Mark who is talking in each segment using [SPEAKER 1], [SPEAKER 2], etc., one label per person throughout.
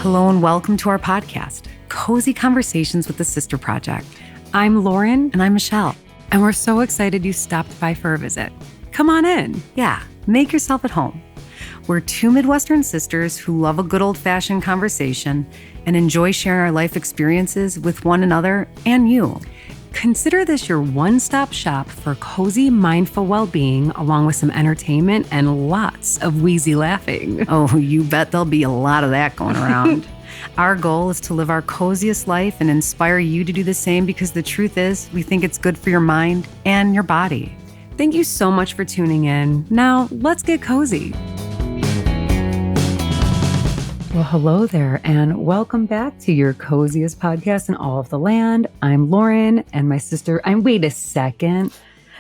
[SPEAKER 1] Hello and welcome to our podcast, Cozy Conversations with the Sister Project. I'm Lauren. And I'm Michelle. And we're so excited you stopped by for a visit. Come on in. Yeah, make yourself at home. We're two Midwestern sisters who love a good old-fashioned conversation and enjoy sharing our life experiences with one another and you. Consider this your one-stop shop for cozy, mindful well-being, along with some entertainment and lots of wheezy laughing. Oh, you bet there'll be a lot of that going around. Our goal is to live our coziest life and inspire you to do the same because the truth is, we think it's good for your mind and your body. Thank you so much for tuning in. Now, let's get cozy. Well, hello there, and welcome back to your coziest podcast in all of the land. I'm Lauren, and my sister, wait a second.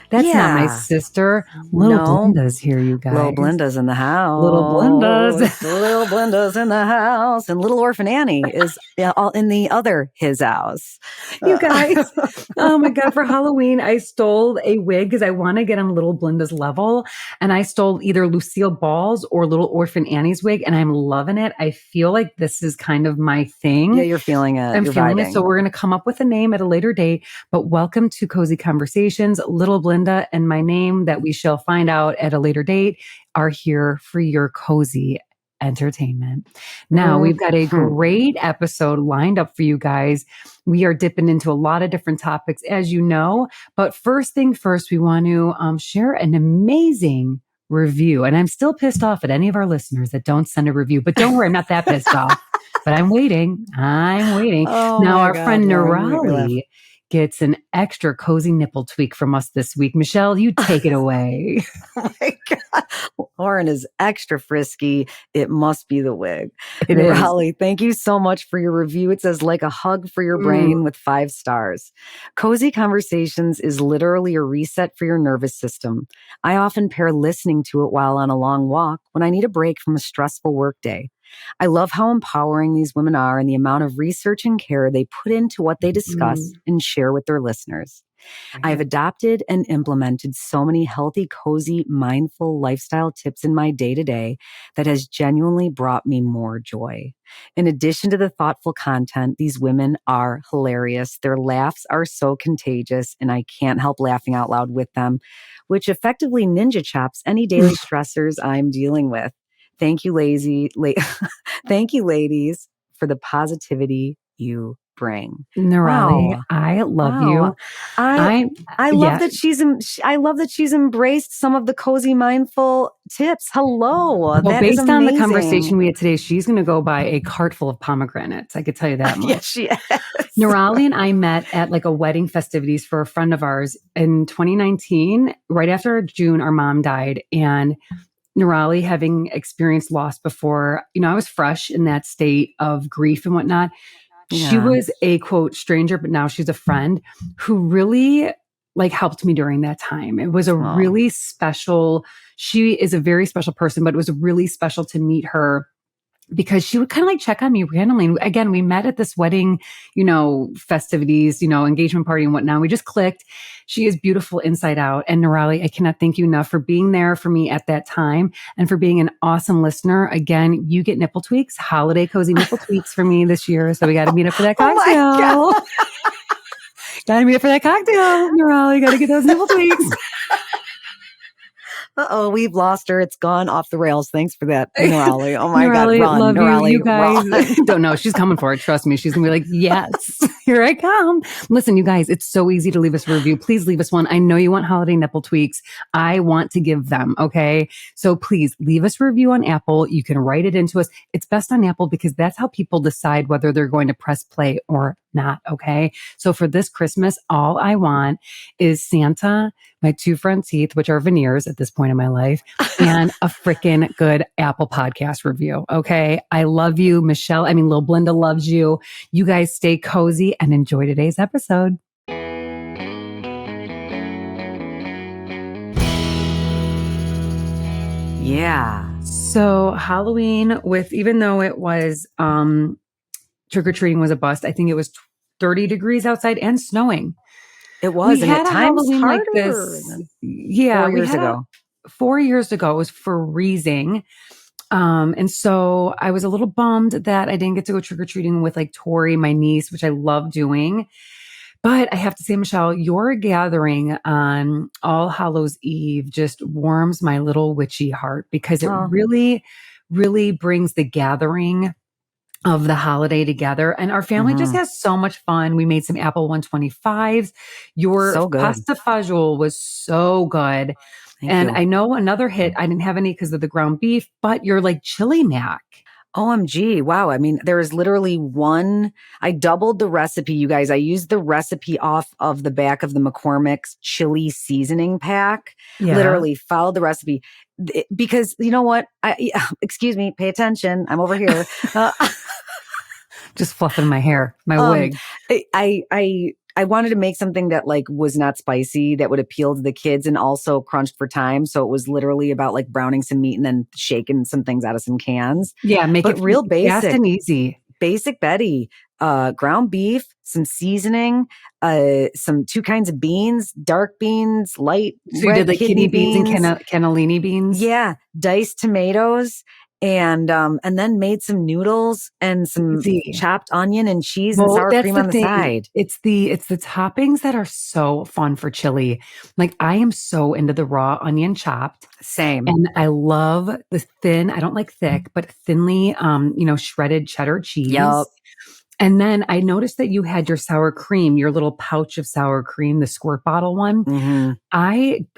[SPEAKER 1] That's not my sister. Little Blinda's here, you guys.
[SPEAKER 2] Little Blinda's in the house.
[SPEAKER 1] Little Blinda's.
[SPEAKER 2] Little Blinda's in the house. And little Orphan Annie is all in the other his house.
[SPEAKER 1] You guys. Oh my God. For Halloween, I stole a wig because I want to get on Little Blinda's level. And I stole either Lucille Ball's or Little Orphan Annie's wig. And I'm loving it. I feel like this is kind of my thing.
[SPEAKER 2] Yeah, you're feeling it.
[SPEAKER 1] I'm feeling it. So we're going to come up with a name at a later date. But welcome to Cozy Conversations. Little Blinda and my name that we shall find out at a later date are here for your cozy entertainment. Now, we've got a great episode lined up for you guys. We are dipping into a lot of different topics, as you know. But first thing first, we want to share an amazing review. And I'm still pissed off at any of our listeners that don't send a review. But don't worry, I'm not that pissed off. But I'm waiting.
[SPEAKER 2] Oh,
[SPEAKER 1] now, our friend Nerali gets an extra cozy nipple tweak from us this week. Michelle, you take it away.
[SPEAKER 2] Oh my God. Lauren is extra frisky. It must be the wig.
[SPEAKER 1] It is.
[SPEAKER 2] Holly, thank you so much for your review. It says, like a hug for your brain with 5 stars. Cozy Conversations is literally a reset for your nervous system. I often pair listening to it while on a long walk when I need a break from a stressful workday. I love how empowering these women are and the amount of research and care they put into what they discuss and share with their listeners. I have adopted and implemented so many healthy, cozy, mindful lifestyle tips in my day-to-day that has genuinely brought me more joy. In addition to the thoughtful content, these women are hilarious. Their laughs are so contagious, and I can't help laughing out loud with them, which effectively ninja chops any daily stressors I'm dealing with. Thank you, thank you, ladies, for the positivity you bring.
[SPEAKER 1] Nerali, wow. I love you.
[SPEAKER 2] I love that she's embraced some of the cozy, mindful tips. Hello.
[SPEAKER 1] Well, based on the conversation we had today, she's going to go buy a cart full of pomegranates. I could tell you that much.
[SPEAKER 2] Yes, she is.
[SPEAKER 1] Nerali and I met at like a wedding festivities for a friend of ours in 2019, right after June, our mom died. And Nerali, having experienced loss before, I was fresh in that state of grief and whatnot. Yeah. She was a quote stranger, but now she's a friend who really helped me during that time. It was a really special, she is a very special person, but it was really special to meet her because she would kind of check on me randomly. And again, we met at this wedding, festivities, engagement party and whatnot. We just clicked. She is beautiful inside out. And Nerali, I cannot thank you enough for being there for me at that time and for being an awesome listener. Again, you get nipple tweaks, holiday cozy nipple tweaks for me this year. So we got to meet up for that cocktail.
[SPEAKER 2] Oh my God.
[SPEAKER 1] Got to meet up for that cocktail, Nerali. Got to get those nipple tweaks.
[SPEAKER 2] Uh-oh, we've lost her. It's gone off the rails. Thanks for that, Nerali. Oh my
[SPEAKER 1] Nerali,
[SPEAKER 2] God, run,
[SPEAKER 1] love
[SPEAKER 2] Nerali,
[SPEAKER 1] you guys. Don't know. She's coming for it. Trust me. She's going to be like, yes, here I come. Listen, you guys, it's so easy to leave us a review. Please leave us one. I know you want holiday nipple tweaks. I want to give them. Okay. So please leave us a review on Apple. You can write it into us. It's best on Apple because that's how people decide whether they're going to press play or not. Okay. So for this Christmas, all I want is Santa, my 2 front teeth, which are veneers at this point in my life, and a freaking good Apple podcast review. Okay. I love you, Michelle. Lil Blinda loves you. You guys stay cozy and enjoy today's episode.
[SPEAKER 2] Yeah.
[SPEAKER 1] So Halloween even though it was, trick-or-treating was a bust. I think it was 30 degrees outside and snowing.
[SPEAKER 2] It was, and at times
[SPEAKER 1] Halloween
[SPEAKER 2] harder
[SPEAKER 1] like this.
[SPEAKER 2] than
[SPEAKER 1] Yeah,
[SPEAKER 2] 4 years ago.
[SPEAKER 1] 4 years ago, it was freezing. And so I was a little bummed that I didn't get to go trick-or-treating with like Tori, my niece, which I love doing. But I have to say, Michelle, your gathering on All Hallows Eve just warms my little witchy heart because it really, really brings the gathering of the holiday together. And our family just has so much fun. We made some apple 125s. Your
[SPEAKER 2] So good.
[SPEAKER 1] pasta fagioli was so good.
[SPEAKER 2] Thank you.
[SPEAKER 1] I know another hit, I didn't have any because of the ground beef, but your like chili mac.
[SPEAKER 2] OMG. Wow. I mean, there is literally one. I doubled the recipe, you guys. I used the recipe off of the back of the McCormick's chili seasoning pack.
[SPEAKER 1] Yeah.
[SPEAKER 2] Literally followed the recipe because you know what? Excuse me. Pay attention. I'm over here.
[SPEAKER 1] Just fluffing my hair, my wig.
[SPEAKER 2] I wanted to make something that like was not spicy, that would appeal to the kids and also crunched for time. So it was literally about like browning some meat and then shaking some things out of some cans.
[SPEAKER 1] Yeah, make it
[SPEAKER 2] real basic,
[SPEAKER 1] fast and easy.
[SPEAKER 2] Basic Betty, ground beef, some seasoning, some 2 kinds of beans, dark beans, light
[SPEAKER 1] so
[SPEAKER 2] red
[SPEAKER 1] you did like kidney beans and cannellini beans?
[SPEAKER 2] Yeah, diced tomatoes. And then made some noodles and some chopped onion and cheese and sour cream on the side.
[SPEAKER 1] It's the toppings that are so fun for chili. Like I am so into the raw onion chopped.
[SPEAKER 2] Same.
[SPEAKER 1] And I love the thin, I don't like thick, but thinly, shredded cheddar cheese.
[SPEAKER 2] Yep.
[SPEAKER 1] And then I noticed that you had your sour cream, your little pouch of sour cream, the squirt bottle one.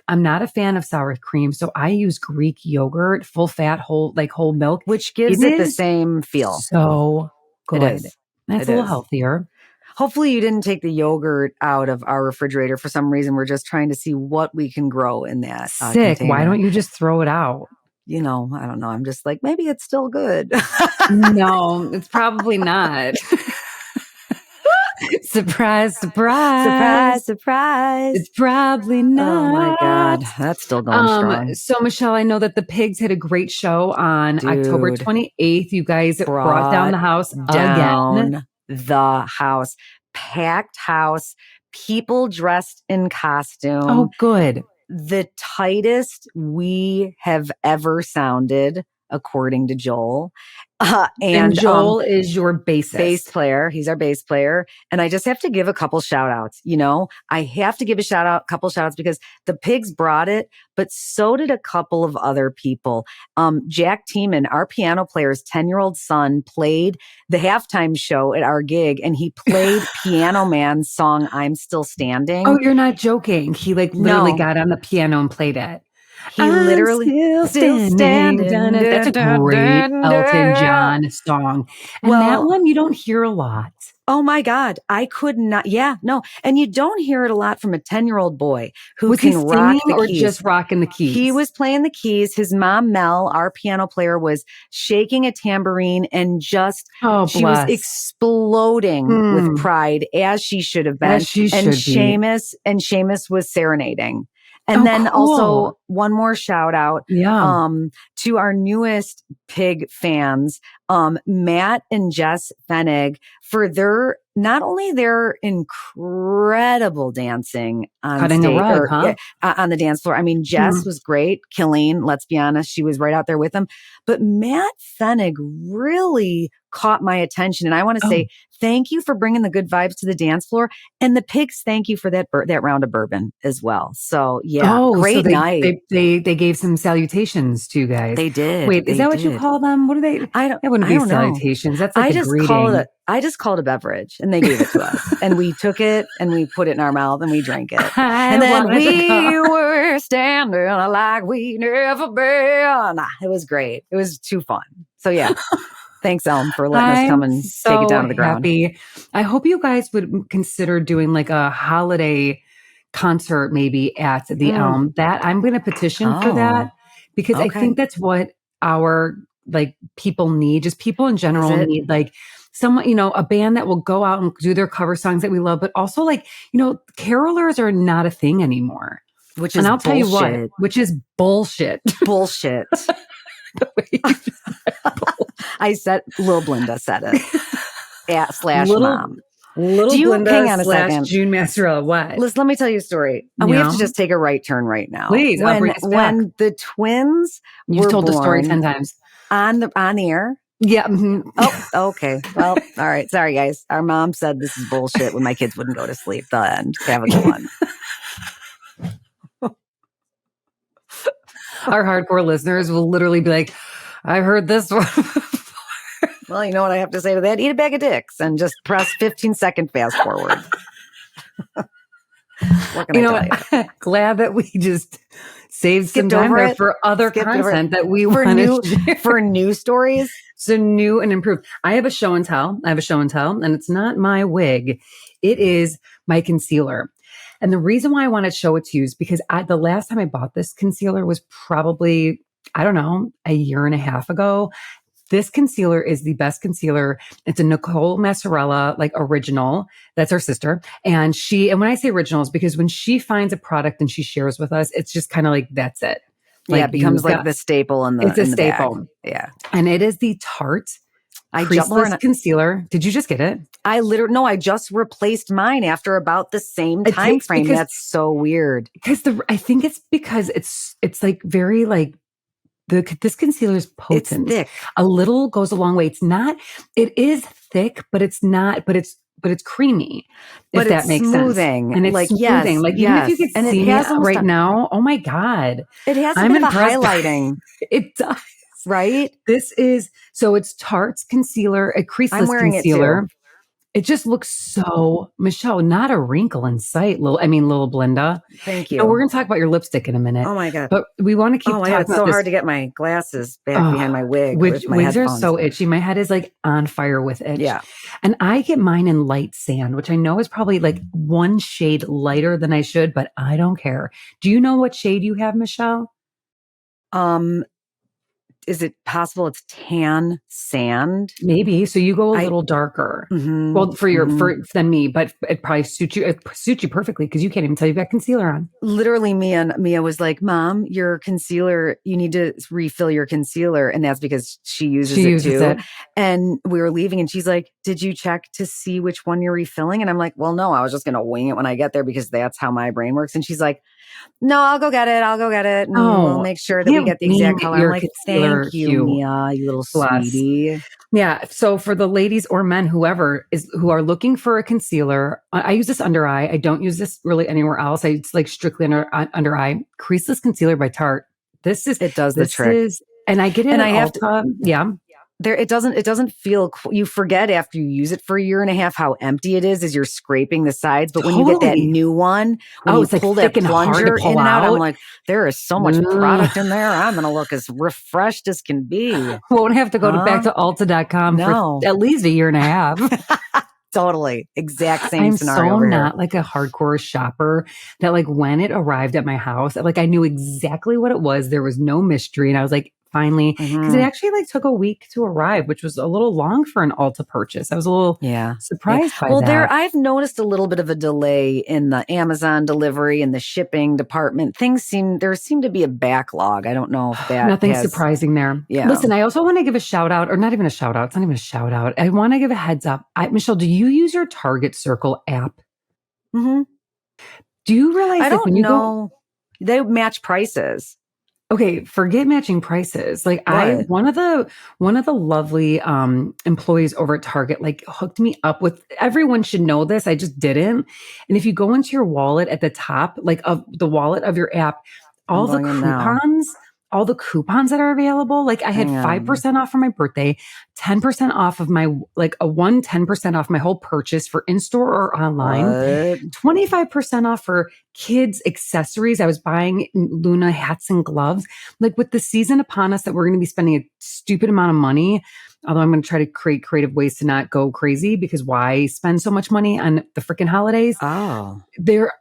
[SPEAKER 1] I'm not a fan of sour cream, so I use Greek yogurt, full fat, whole milk,
[SPEAKER 2] which gives it the same feel.
[SPEAKER 1] So good.
[SPEAKER 2] It is.
[SPEAKER 1] That's a little healthier.
[SPEAKER 2] Hopefully you didn't take the yogurt out of our refrigerator for some reason. We're just trying to see what we can grow in that.
[SPEAKER 1] Sick.
[SPEAKER 2] Container.
[SPEAKER 1] Why don't you just throw it out?
[SPEAKER 2] I don't know. I'm just like, maybe it's still good.
[SPEAKER 1] No, it's probably not. Surprise, surprise.
[SPEAKER 2] Surprise, surprise.
[SPEAKER 1] It's probably not.
[SPEAKER 2] Oh my God. That's still going strong.
[SPEAKER 1] So Michelle, I know that the Pigs had a great show on October 28th. You guys brought down the house again.
[SPEAKER 2] The house. Packed house. People dressed in costume.
[SPEAKER 1] Oh, good.
[SPEAKER 2] The tightest we have ever sounded, according to Joel.
[SPEAKER 1] And Joel is your bass
[SPEAKER 2] player. He's our bass player. And I just have to give a couple shout outs. I have to give a couple shout outs because the Pigs brought it, but so did a couple of other people. Jack Tiemann, our piano player's 10-year-old son, played the halftime show at our gig and he played Piano Man's song, I'm Still Standing.
[SPEAKER 1] Oh, you're not joking. He literally got on the piano and played it.
[SPEAKER 2] He literally
[SPEAKER 1] still standing. That's a great Elton John song. And that one you don't hear a lot.
[SPEAKER 2] Oh my God. I could not. Yeah, no. And you don't hear it a lot from a 10-year-old boy who can rock the
[SPEAKER 1] or
[SPEAKER 2] keys.
[SPEAKER 1] Just rocking the keys.
[SPEAKER 2] He was playing the keys. His mom, Mel, our piano player, was shaking a tambourine and she was exploding with pride as she should have been. Seamus was serenading. And then also one more shout out to our newest Pig fans, Matt and Jess Fenig, for not only their incredible dancing on
[SPEAKER 1] Cutting
[SPEAKER 2] stage,
[SPEAKER 1] the rug,
[SPEAKER 2] on the dance floor. I mean, Jess was great. Killeen, let's be honest, she was right out there with them. But Matt Fenig really caught my attention. And I want to say thank you for bringing the good vibes to the dance floor. And the Pigs, thank you for that round of bourbon as well. So great night.
[SPEAKER 1] They gave some salutations to you guys.
[SPEAKER 2] They did.
[SPEAKER 1] Wait, is that what you call them? What are they? That wouldn't be salutations. That's like a greeting.
[SPEAKER 2] I just called a beverage and they gave it to us and we took it and we put it in our mouth and we drank it. And then we were standing like we never been. It was great. It was too fun. So yeah. Thanks, Elm, for letting us come and take it down to the ground.
[SPEAKER 1] I hope you guys would consider doing like a holiday concert maybe at the Elm. That I'm going to petition for that because I think that's what our people need. Just people in general need someone, a band that will go out and do their cover songs that we love, but also carolers are not a thing anymore.
[SPEAKER 2] And
[SPEAKER 1] I'll tell you what, which is bullshit.
[SPEAKER 2] Bullshit. I said, Lil Blinda said it. /mom.
[SPEAKER 1] Little Blinda hang on a second. June Mastrella, what?
[SPEAKER 2] Listen, let me tell you a story. We have to just take a right turn right now.
[SPEAKER 1] Please,
[SPEAKER 2] when the twins were
[SPEAKER 1] You've told
[SPEAKER 2] born,
[SPEAKER 1] the story 10 times.
[SPEAKER 2] On the air?
[SPEAKER 1] Yeah.
[SPEAKER 2] Oh, okay. Well, all right. Sorry, guys. Our mom said this is bullshit when my kids wouldn't go to sleep. The end. Have a good one.
[SPEAKER 1] Our hardcore listeners will literally be like, I heard this one.
[SPEAKER 2] Well, you know what I have to say to that? Eat a bag of dicks and just press 15-second fast forward. What can I tell you?
[SPEAKER 1] Glad that we just saved some
[SPEAKER 2] Skipped
[SPEAKER 1] time
[SPEAKER 2] over
[SPEAKER 1] there
[SPEAKER 2] it.
[SPEAKER 1] for other
[SPEAKER 2] Skipped over it.
[SPEAKER 1] content that we
[SPEAKER 2] For
[SPEAKER 1] want
[SPEAKER 2] new
[SPEAKER 1] to share.
[SPEAKER 2] for new stories.
[SPEAKER 1] So new and improved. I have a show and tell, and it's not my wig. It is my concealer. And the reason why I want to show it to you is because the last time I bought this concealer was probably, I don't know, a year and a half ago. This concealer is the best concealer. It's a Nicole Massarella, like original. That's our sister. And when I say original is because when she finds a product and she shares with us, it's just kind of like, that's it.
[SPEAKER 2] Like, it becomes like the staple in the
[SPEAKER 1] It's a staple.
[SPEAKER 2] bag. Yeah.
[SPEAKER 1] And it is the Tarte creaseless concealer. Did you just get it?
[SPEAKER 2] I just replaced mine after about the same time frame. That's so weird.
[SPEAKER 1] I think it's because it's like very like this concealer is potent.
[SPEAKER 2] It's thick.
[SPEAKER 1] A little goes a long way. It is thick, but it's not, but it's creamy. If that makes
[SPEAKER 2] smoothing.
[SPEAKER 1] Sense. And it's
[SPEAKER 2] like,
[SPEAKER 1] smoothing. Like even if you could see me right now, oh my God.
[SPEAKER 2] It has a bit of a highlighting.
[SPEAKER 1] It does.
[SPEAKER 2] Right?
[SPEAKER 1] It's Tarte's concealer, a creaseless concealer. It just looks so, Michelle, not a wrinkle in sight. Little Belinda.
[SPEAKER 2] Thank you.
[SPEAKER 1] We're going to talk about your lipstick in a minute.
[SPEAKER 2] Oh my God.
[SPEAKER 1] But we want to keep talking about
[SPEAKER 2] it's so hard to get my glasses back behind my wig.
[SPEAKER 1] Wigs are so itchy. My head is like on fire with itch.
[SPEAKER 2] Yeah.
[SPEAKER 1] And I get mine in light sand, which I know is probably like one shade lighter than I should, but I don't care. Do you know what shade you have, Michelle?
[SPEAKER 2] Is it possible it's tan sand?
[SPEAKER 1] Maybe. So you go a little darker.
[SPEAKER 2] Mm-hmm,
[SPEAKER 1] well, than me, but it probably suits you. It suits you perfectly because you can't even tell you've got concealer on.
[SPEAKER 2] Literally, Mia was like, "Mom, your concealer. You need to refill your concealer," and that's because she uses it too. And we were leaving, and she's like, "Did you check to see which one you're refilling?" And I'm like, "Well, no, I was just going to wing it when I get there because that's how my brain works." And she's like, "No, I'll go get it. And we'll make sure that we get the exact color." I'm like, "Thank you, Mia, you little sweetie."
[SPEAKER 1] Yeah. So for the ladies or men, who are looking for a concealer, I use this under eye. I don't use this really anywhere else. It's like strictly under eye. Creaseless concealer by Tarte. It does the trick. And I get it. And I have to. Yeah.
[SPEAKER 2] It doesn't feel, you forget after you use it for a year and a half how empty it is as you're scraping the sides. But when you get that new one, when you pull that plunger in and out, I'm like, there is so much product in there. I'm going to look as refreshed as can be.
[SPEAKER 1] Won't have to go back to Ulta.com for at least a year and a half.
[SPEAKER 2] Totally. Exact same scenario.
[SPEAKER 1] I'm so not like a hardcore shopper that like when it arrived at my house, like I knew exactly what it was. There was no mystery. And I was like, finally, because it actually like took a week to arrive, which was a little long for an Ulta purchase. I was a little surprised by that.
[SPEAKER 2] Well, I've noticed a little bit of a delay in the Amazon delivery and the shipping department. There seemed to be a backlog. I don't know if that
[SPEAKER 1] nothing surprising there.
[SPEAKER 2] Yeah.
[SPEAKER 1] Listen, I also want to give a shout out, or not even a shout out. It's not even a shout out. I want to give a heads up. Michelle, do you use your Target Circle app?
[SPEAKER 2] Mm-hmm.
[SPEAKER 1] Do you realize
[SPEAKER 2] I don't know. They match prices.
[SPEAKER 1] Okay, forget matching prices. Like one of the lovely employees over at Target like hooked me up with, everyone should know this, I just didn't. And if you go into your wallet at the top, like of the wallet of your app, all the coupons that are available, like I had 5% off for my birthday, 10% off of my, like 10% off my whole purchase for in-store or online, 25% off for kids accessories. I was buying Luna hats and gloves. Like with the season upon us that we're going to be spending a stupid amount of money, although I'm going to try to create creative ways to not go crazy, because why spend so much money on the freaking holidays?
[SPEAKER 2] Oh,
[SPEAKER 1] there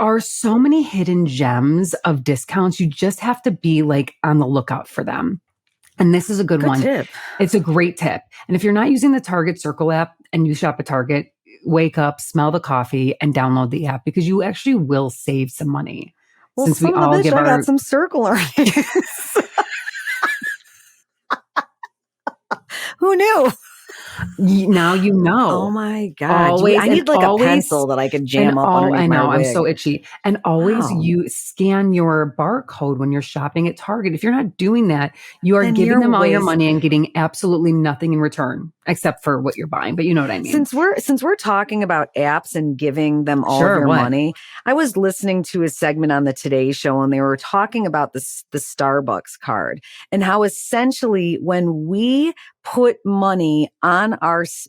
[SPEAKER 1] are so many hidden gems of discounts. You just have to be like on the lookout for them. And this is a good one.
[SPEAKER 2] Tip.
[SPEAKER 1] It's a great tip. And if you're not using the Target Circle app and you shop at Target, wake up, smell the coffee, and download the app, because you actually will save some money.
[SPEAKER 2] Well, since we all I got some Circle earnings. Who knew?
[SPEAKER 1] Now you
[SPEAKER 2] Oh
[SPEAKER 1] know.
[SPEAKER 2] my God.
[SPEAKER 1] Always
[SPEAKER 2] I
[SPEAKER 1] and
[SPEAKER 2] need like a
[SPEAKER 1] always
[SPEAKER 2] pencil that I can
[SPEAKER 1] and
[SPEAKER 2] jam up
[SPEAKER 1] all
[SPEAKER 2] underneath
[SPEAKER 1] I
[SPEAKER 2] my
[SPEAKER 1] know, I'm
[SPEAKER 2] wig.
[SPEAKER 1] so itchy. And always
[SPEAKER 2] Wow.
[SPEAKER 1] you scan your barcode when you're shopping at Target. If you're not doing that, you are
[SPEAKER 2] Then
[SPEAKER 1] giving
[SPEAKER 2] you're
[SPEAKER 1] them all your
[SPEAKER 2] waste-
[SPEAKER 1] money and getting absolutely nothing in return except for what you're buying. But you know what I mean.
[SPEAKER 2] Since we're talking about apps and giving them all of
[SPEAKER 1] Sure,
[SPEAKER 2] your
[SPEAKER 1] what?
[SPEAKER 2] money, I was listening to a segment on the Today Show and they were talking about the Starbucks card and how essentially when we put money on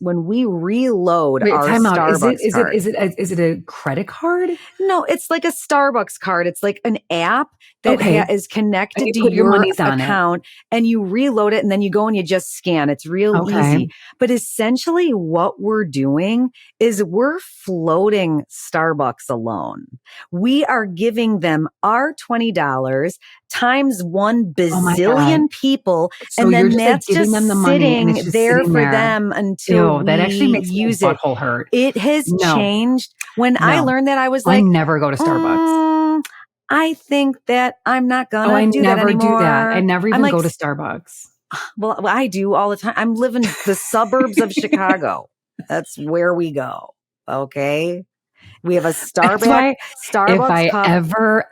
[SPEAKER 2] when we reload
[SPEAKER 1] Wait,
[SPEAKER 2] our
[SPEAKER 1] time out.
[SPEAKER 2] Starbucks card.
[SPEAKER 1] Is it a credit card?
[SPEAKER 2] No, it's like a Starbucks card. It's like an app that
[SPEAKER 1] Okay.
[SPEAKER 2] is
[SPEAKER 1] And
[SPEAKER 2] connected
[SPEAKER 1] you
[SPEAKER 2] to
[SPEAKER 1] put your
[SPEAKER 2] your
[SPEAKER 1] monies on it.
[SPEAKER 2] account and you reload it and then you go and you just scan. It's real
[SPEAKER 1] Okay.
[SPEAKER 2] easy. But essentially what we're doing is we're floating Starbucks alone. We are giving them our $20 times 1
[SPEAKER 1] Oh my God.
[SPEAKER 2] bazillion people.
[SPEAKER 1] So
[SPEAKER 2] And
[SPEAKER 1] you're
[SPEAKER 2] then
[SPEAKER 1] just like
[SPEAKER 2] that's
[SPEAKER 1] giving
[SPEAKER 2] just
[SPEAKER 1] them the money and
[SPEAKER 2] sitting
[SPEAKER 1] it's just
[SPEAKER 2] there
[SPEAKER 1] sitting
[SPEAKER 2] for
[SPEAKER 1] there.
[SPEAKER 2] them until
[SPEAKER 1] Ew, that actually
[SPEAKER 2] we
[SPEAKER 1] makes my
[SPEAKER 2] use it.
[SPEAKER 1] butthole hurt.
[SPEAKER 2] It has
[SPEAKER 1] No,
[SPEAKER 2] changed. When I
[SPEAKER 1] no.
[SPEAKER 2] learned that, I was
[SPEAKER 1] I
[SPEAKER 2] like,
[SPEAKER 1] never go to Starbucks.
[SPEAKER 2] I think that I'm not
[SPEAKER 1] Oh,
[SPEAKER 2] gonna
[SPEAKER 1] I
[SPEAKER 2] do that
[SPEAKER 1] never do that. I
[SPEAKER 2] anymore.
[SPEAKER 1] never
[SPEAKER 2] I'm
[SPEAKER 1] even
[SPEAKER 2] like,
[SPEAKER 1] go to Starbucks.
[SPEAKER 2] well, I do all the time. I'm living the suburbs of Chicago. That's where we go. Okay. We have a
[SPEAKER 1] That's why if
[SPEAKER 2] Starbucks
[SPEAKER 1] I
[SPEAKER 2] cup.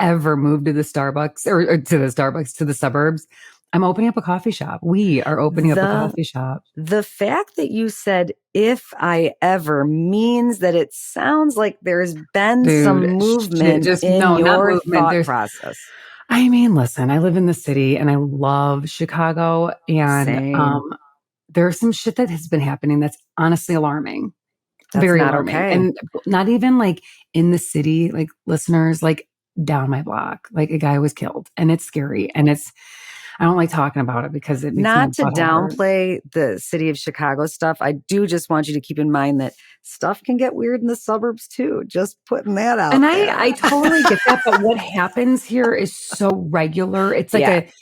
[SPEAKER 1] ever move to the Starbucks or to the suburbs, I'm opening up a coffee shop. We are opening up a coffee shop.
[SPEAKER 2] The fact that you said if I ever means that it sounds like there's been some movement in your thought process.
[SPEAKER 1] I mean, listen, I live in the city and I love Chicago and
[SPEAKER 2] Same.
[SPEAKER 1] there's some shit that has been happening that's honestly alarming.
[SPEAKER 2] That's
[SPEAKER 1] very
[SPEAKER 2] not
[SPEAKER 1] alarming.
[SPEAKER 2] okay.
[SPEAKER 1] And not even like in the city, like listeners, like down my block, like a guy was killed and it's scary. And I don't like talking about it because it makes
[SPEAKER 2] not to
[SPEAKER 1] my butthole hurt.
[SPEAKER 2] downplay the city of Chicago stuff. I do just want you to keep in mind that stuff can get weird in the suburbs too. Just putting that out
[SPEAKER 1] And
[SPEAKER 2] there.
[SPEAKER 1] I totally get that. But what happens here is so regular. It's like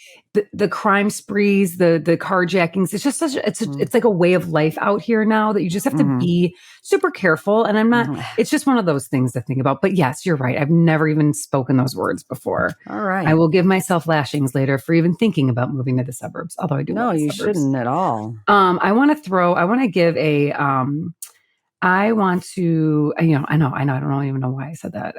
[SPEAKER 1] the crime sprees, the carjackings. It's just it's like a way of life out here now that you just have to be super careful. And I'm not, it's just one of those things to think about. But yes, you're right. I've never even spoken those words before.
[SPEAKER 2] All right.
[SPEAKER 1] I will give myself lashings later for even thinking about moving to the suburbs. Although I do.
[SPEAKER 2] No, you shouldn't at all.
[SPEAKER 1] I want to give a, I want to, I don't even know why I said that.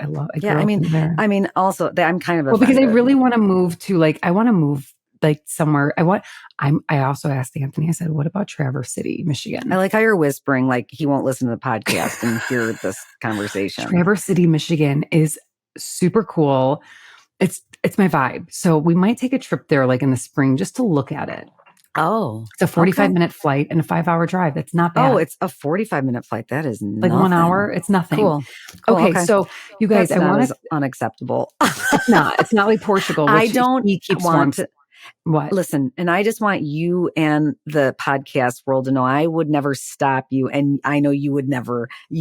[SPEAKER 2] I mean, also I'm kind of
[SPEAKER 1] because I really want to move to I want to move like somewhere. I also asked Anthony, I said, what about Traverse City, Michigan?
[SPEAKER 2] I like how you're whispering, like he won't listen to the podcast and hear this conversation.
[SPEAKER 1] Traverse City, Michigan is super cool. It's my vibe. So we might take a trip there like in the spring just to look at it.
[SPEAKER 2] Oh,
[SPEAKER 1] it's a 45-minute flight and a 5-hour drive. That's not bad.
[SPEAKER 2] Oh, it's a 45-minute flight. That is
[SPEAKER 1] like 1 hour. It's nothing.
[SPEAKER 2] Cool.
[SPEAKER 1] Okay. So you guys,
[SPEAKER 2] I want to unacceptable.
[SPEAKER 1] It's not like Portugal. Which
[SPEAKER 2] I don't
[SPEAKER 1] he keeps
[SPEAKER 2] want to.
[SPEAKER 1] What?
[SPEAKER 2] Listen, and I just want you and the podcast world to know I would never stop you. And I know you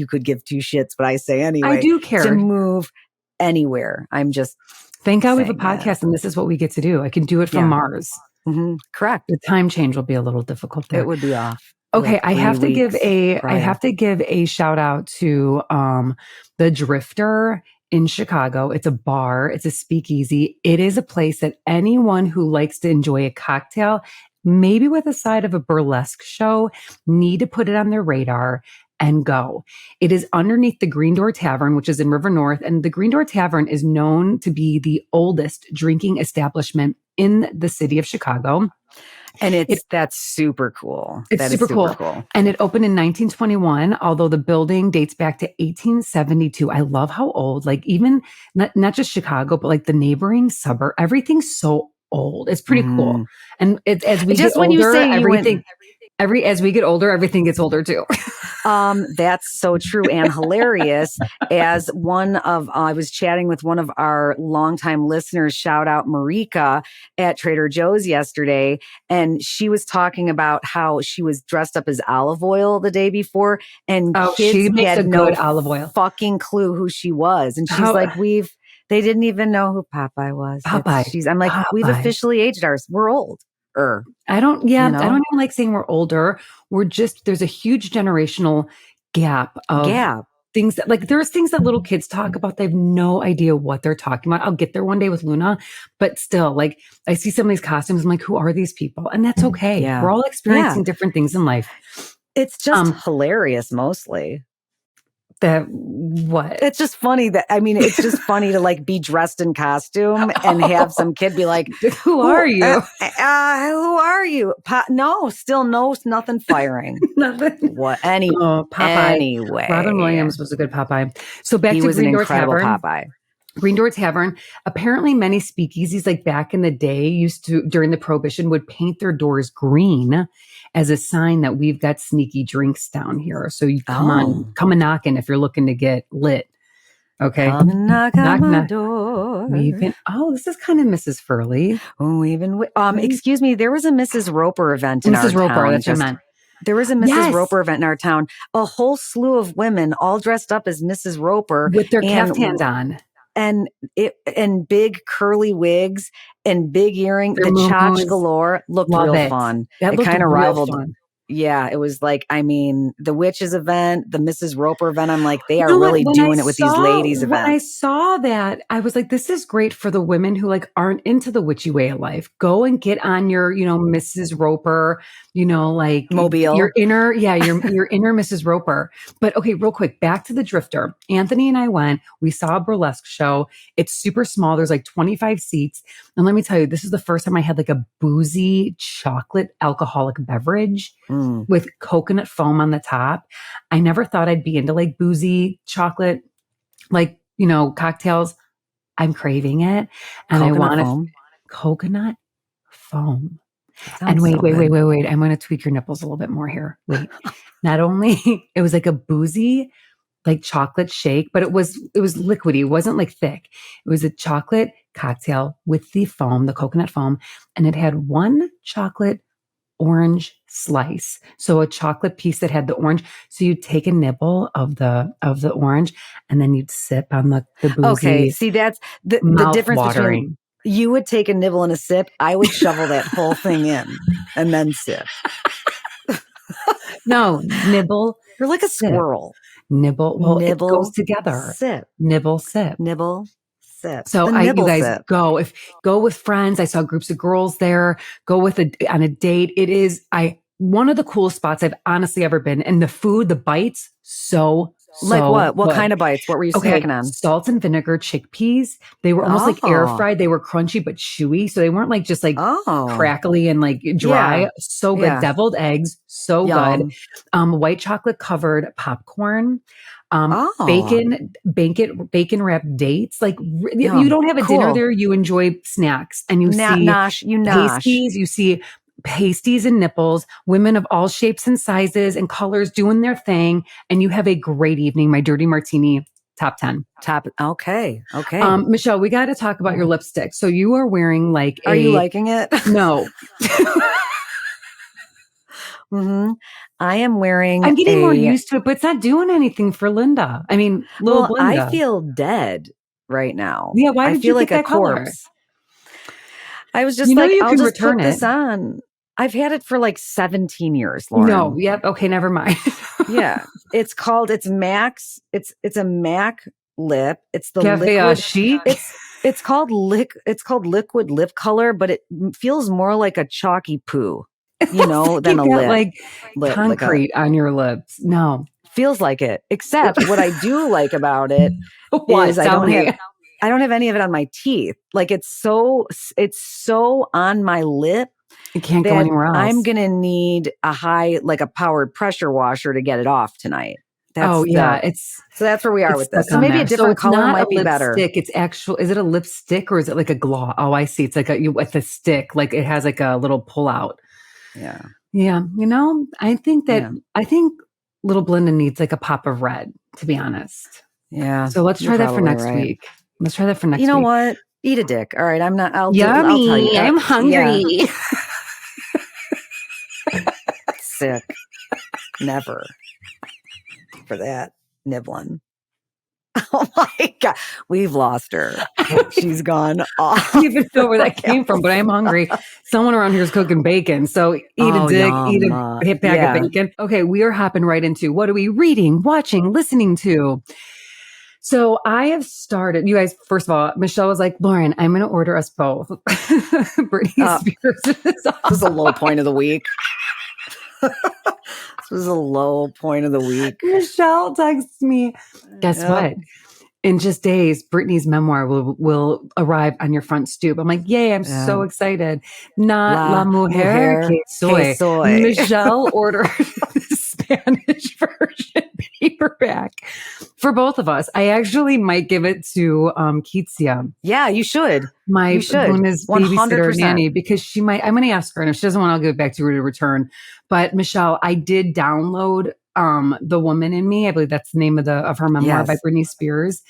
[SPEAKER 2] could give two shits what I say anyway.
[SPEAKER 1] I do care
[SPEAKER 2] to move anywhere. I'm just
[SPEAKER 1] thank God we have a podcast and this is what we get to do. I can do it from Mars.
[SPEAKER 2] Mm-hmm. Correct.
[SPEAKER 1] The time change will be a little difficult there.
[SPEAKER 2] It would be off.
[SPEAKER 1] Okay, I have to give a shout out to the Drifter in Chicago. It's a bar, it's a speakeasy. It is a place that anyone who likes to enjoy a cocktail, maybe with a side of a burlesque show, need to put it on their radar and go. It is underneath the Green Door Tavern, which is in River North, and the Green Door Tavern is known to be the oldest drinking establishment in the city of Chicago.
[SPEAKER 2] And that's super cool.
[SPEAKER 1] It's super cool. And it opened in 1921, although the building dates back to 1872. I love how old, like even not just Chicago, but like the neighboring suburb, everything's so old. It's pretty cool. And as we get older, as we get older, everything gets older too.
[SPEAKER 2] That's so true and hilarious. As I was chatting with one of our longtime listeners, shout out Marika at Trader Joe's yesterday. And she was talking about how she was dressed up as Olive Oil the day before. And
[SPEAKER 1] she makes
[SPEAKER 2] had
[SPEAKER 1] a
[SPEAKER 2] no
[SPEAKER 1] good olive oil.
[SPEAKER 2] Fucking clue who she was. And she's like, they didn't even know who Popeye was. I'm like, we've officially aged ours. We're old.
[SPEAKER 1] I don't even like saying we're older. There's a huge generational gap of things that there's things that little kids talk about. They have no idea what they're talking about. I'll get there one day with Luna, but still I see some of these costumes. I'm like, who are these people? And that's okay. Yeah. We're all experiencing different things in life.
[SPEAKER 2] It's just hilarious mostly.
[SPEAKER 1] What?
[SPEAKER 2] It's just funny it's just funny to like be dressed in costume and have some kid be like,
[SPEAKER 1] who are you?
[SPEAKER 2] Who are you? No, still nothing firing.
[SPEAKER 1] Nothing.
[SPEAKER 2] What?
[SPEAKER 1] Popeye.
[SPEAKER 2] Anyway.
[SPEAKER 1] Robin Williams was a good Popeye. So back
[SPEAKER 2] He
[SPEAKER 1] to
[SPEAKER 2] was an
[SPEAKER 1] Green Door
[SPEAKER 2] incredible
[SPEAKER 1] Tavern.
[SPEAKER 2] Popeye.
[SPEAKER 1] Green Door Tavern. Apparently many speakeasies like back in the day used to, during the Prohibition, would paint their doors green as a sign that we've got sneaky drinks down here. So you come a knocking if you're looking to get lit. Okay.
[SPEAKER 2] Come and knock on my door.
[SPEAKER 1] This is kind of Mrs. Furley.
[SPEAKER 2] Excuse me, there was a Mrs. Roper event in our town. Mrs. Roper,
[SPEAKER 1] that's what I meant.
[SPEAKER 2] There was a Mrs. Roper event in our town. A whole slew of women all dressed up as Mrs. Roper.
[SPEAKER 1] With their caftans on.
[SPEAKER 2] And big curly wigs and big earrings, the chotch galore looked real fun.
[SPEAKER 1] It kind of rivaled. Fun.
[SPEAKER 2] Yeah, it was like, the witches event, the Mrs. Roper event. I'm like, they are really doing it with these ladies events.
[SPEAKER 1] When I saw that, I was like, this is great for the women who like aren't into the witchy way of life. Go and get on your, Mrs. Roper, like
[SPEAKER 2] mobile.
[SPEAKER 1] Your inner Mrs. Roper. But okay, real quick, back to the Drifter. Anthony and I went, we saw a burlesque show. It's super small. There's like 25 seats. And let me tell you, this is the first time I had like a boozy chocolate alcoholic beverage. With coconut foam on the top. I never thought I'd be into like boozy chocolate, like, cocktails. I'm craving it. And I want coconut foam. And wait. I'm going to tweak your nipples a little bit more here. Wait, not only it was like a boozy, like chocolate shake, but it was liquidy. It wasn't like thick. It was a chocolate cocktail with the foam, the coconut foam. And it had one chocolate orange slice. So a chocolate piece that had the orange. So you'd take a nibble of the orange and then you'd sip on the boozy.
[SPEAKER 2] Okay. See, that's the difference between you would take a nibble and a sip. I would shovel that whole thing in and then sip.
[SPEAKER 1] No, nibble.
[SPEAKER 2] You're like a squirrel.
[SPEAKER 1] Nibble. Well, nibble, it goes together.
[SPEAKER 2] Sip.
[SPEAKER 1] Nibble, sip.
[SPEAKER 2] Nibble. Sip.
[SPEAKER 1] So you guys go with friends. I saw groups of girls there. Go on a date. It is one of the coolest spots I've honestly ever been. And the food, the bites,
[SPEAKER 2] like what? What kind of bites? What were you snacking on?
[SPEAKER 1] Salt and vinegar chickpeas. They were almost like air fried. They were crunchy but chewy. So they weren't like just like crackly and like dry. Yeah. So good. Yeah. Deviled eggs. So Yum. Good. White chocolate covered popcorn. Bacon wrapped dates. Like you don't have a dinner there. You enjoy snacks and you see pasties. You see pasties and nipples, women of all shapes and sizes and colors doing their thing. And you have a great evening. My Dirty Martini top 10.
[SPEAKER 2] Okay.
[SPEAKER 1] Michelle, we got to talk about your lipstick. So you are wearing like
[SPEAKER 2] Are you liking it?
[SPEAKER 1] No.
[SPEAKER 2] Mm-hmm. I am wearing
[SPEAKER 1] I'm getting more used to it, but it's not doing anything for Linda. I mean, Linda.
[SPEAKER 2] I feel dead right now.
[SPEAKER 1] Yeah, why did
[SPEAKER 2] I feel
[SPEAKER 1] you
[SPEAKER 2] like
[SPEAKER 1] get
[SPEAKER 2] a
[SPEAKER 1] that
[SPEAKER 2] corpse?
[SPEAKER 1] Color?
[SPEAKER 2] I was just I'll just put this on. I've had it for like 17 years, Lauren.
[SPEAKER 1] No, yep, okay, never mind.
[SPEAKER 2] Yeah. It's Max. It's a MAC lip. It's the
[SPEAKER 1] Cafe
[SPEAKER 2] liquid
[SPEAKER 1] chic.
[SPEAKER 2] It's called liquid lip color, but it feels more like a chalky poo. Than a lip.
[SPEAKER 1] Like concrete on your lips. No.
[SPEAKER 2] Feels like it. Except what I do like about it is I don't have any of it on my teeth. Like it's so on my lip.
[SPEAKER 1] You can't go anywhere else.
[SPEAKER 2] I'm gonna need a powered pressure washer to get it off tonight.
[SPEAKER 1] So
[SPEAKER 2] that's where we are with this. So maybe a different color might be better.
[SPEAKER 1] It's actual. Is it a lipstick or is it like a gloss? Oh, I see. It's like with a stick. Like it has like a little pull out.
[SPEAKER 2] Yeah.
[SPEAKER 1] Yeah. I think little Belinda needs like a pop of red, to be honest.
[SPEAKER 2] Yeah.
[SPEAKER 1] So let's try that for next week. Let's try that for next week.
[SPEAKER 2] You know what? Eat a dick. All right. I'm not. I'll
[SPEAKER 1] tell
[SPEAKER 2] you.
[SPEAKER 1] I'm hungry.
[SPEAKER 2] Yeah. Sick. Never. For that nibbling. Oh my God. We've lost her. She's gone off.
[SPEAKER 1] I don't even know where that came from, but I'm hungry. Someone around here is cooking bacon. So eat a dick, eat a hit bag of bacon. Okay, we are hopping right into what are we reading, watching, listening to? So I have started, you guys, first of all, Michelle was like, Lauren, I'm going to order us both. Britney Spears.
[SPEAKER 2] This is a low point of the week. This is a low point of the week.
[SPEAKER 1] Michelle texts me, guess what? In just days, Britney's memoir will arrive on your front stoop. I'm like, yay, I'm so excited. Not La Mujer que soy. Michelle ordered the Spanish version paperback for both of us. I actually might give it to Kitsia.
[SPEAKER 2] Yeah, you should.
[SPEAKER 1] My Luna's babysitter nanny, because she might, I'm going to ask her, and if she doesn't want, I'll give it back to her to return. But Michelle, I did download The Woman in Me. I believe that's the name of her memoir by Britney Spears.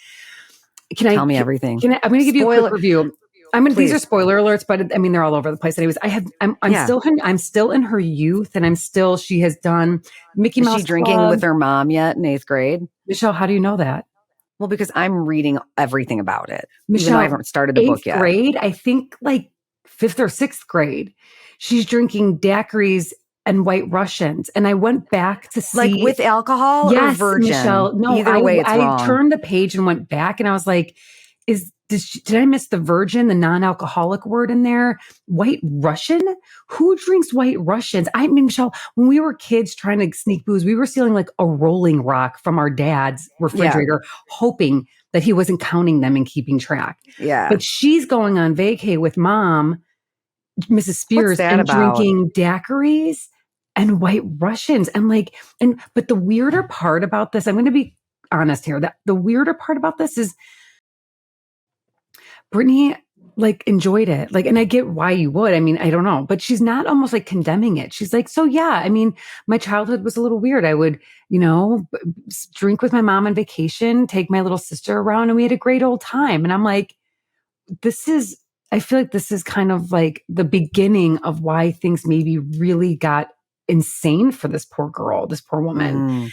[SPEAKER 2] Tell me everything.
[SPEAKER 1] I'm going to give you a quick review. These are spoiler alerts, but I mean, they're all over the place. Anyways, I'm still in her youth, and she has done Mickey Mouse.
[SPEAKER 2] Is she drinking with her mom yet in 8th grade?
[SPEAKER 1] Michelle, how do you know that?
[SPEAKER 2] Well, because I'm reading everything about it.
[SPEAKER 1] Michelle,
[SPEAKER 2] even though I haven't started the book yet.
[SPEAKER 1] 8th grade, I think like 5th or 6th grade, she's drinking daiquiris and White Russians. And I went back to see.
[SPEAKER 2] Like with alcohol or virgin?
[SPEAKER 1] Michelle. No,
[SPEAKER 2] either way, it's wrong.
[SPEAKER 1] I turned the page and went back, and I was like, did I miss the virgin, the non-alcoholic word in there? White Russian? Who drinks White Russians? I mean, Michelle, when we were kids trying to sneak booze, we were stealing like a Rolling Rock from our dad's refrigerator, hoping that he wasn't counting them and keeping track.
[SPEAKER 2] Yeah.
[SPEAKER 1] But she's going on vacay with mom, Mrs. Spears, and drinking daiquiris and White Russians. But the weirder part about this, I'm going to be honest here, that the weirder part about this is Britney enjoyed it. And I get why you would. I mean, I don't know, but she's not almost condemning it. She's like, so yeah, I mean, my childhood was a little weird. I would, drink with my mom on vacation, take my little sister around, and we had a great old time. And I'm like, I feel like this is kind of like the beginning of why things maybe really got insane for this poor girl, this poor woman.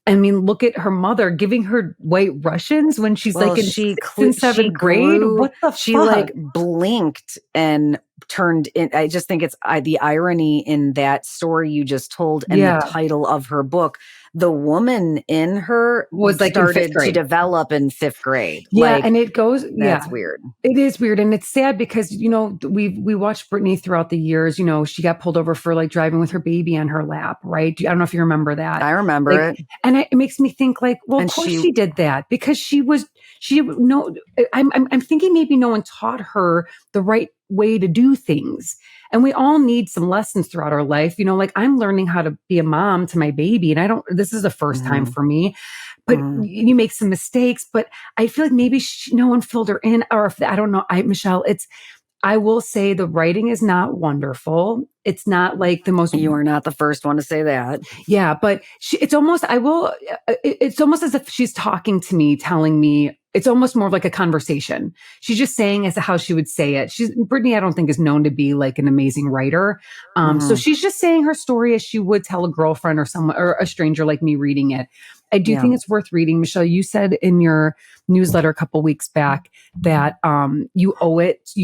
[SPEAKER 1] I mean, look at her mother giving her White Russians when she's in 7th grade. What the fuck?
[SPEAKER 2] She blinked and turned in. I just think it's the irony in that story you just told and the title of her book. The woman in her
[SPEAKER 1] was
[SPEAKER 2] started to develop in 5th grade.
[SPEAKER 1] Yeah, and it goes.
[SPEAKER 2] That's weird.
[SPEAKER 1] It is weird, and it's sad because we watched Britney throughout the years. She got pulled over for driving with her baby on her lap, right? I don't know if you remember that.
[SPEAKER 2] I remember it,
[SPEAKER 1] and it makes me think well, of course she did that because I'm thinking maybe no one taught her the right way to do things. And we all need some lessons throughout our life. I'm learning how to be a mom to my baby. And this is the first time for me, but you make some mistakes, but I feel like maybe no one filled her in, or if I don't know. Michelle, I will say the writing is not wonderful. It's not the most.
[SPEAKER 2] You are not the first one to say that.
[SPEAKER 1] Yeah, but it's almost as if she's talking to me, telling me. It's almost more like a conversation. She's just saying as to how she would say it. Britney, I don't think, is known to be an amazing writer. So she's just saying her story as she would tell a girlfriend or someone or a stranger like me reading it. I do think it's worth reading. Michelle, you said in your newsletter a couple weeks back that you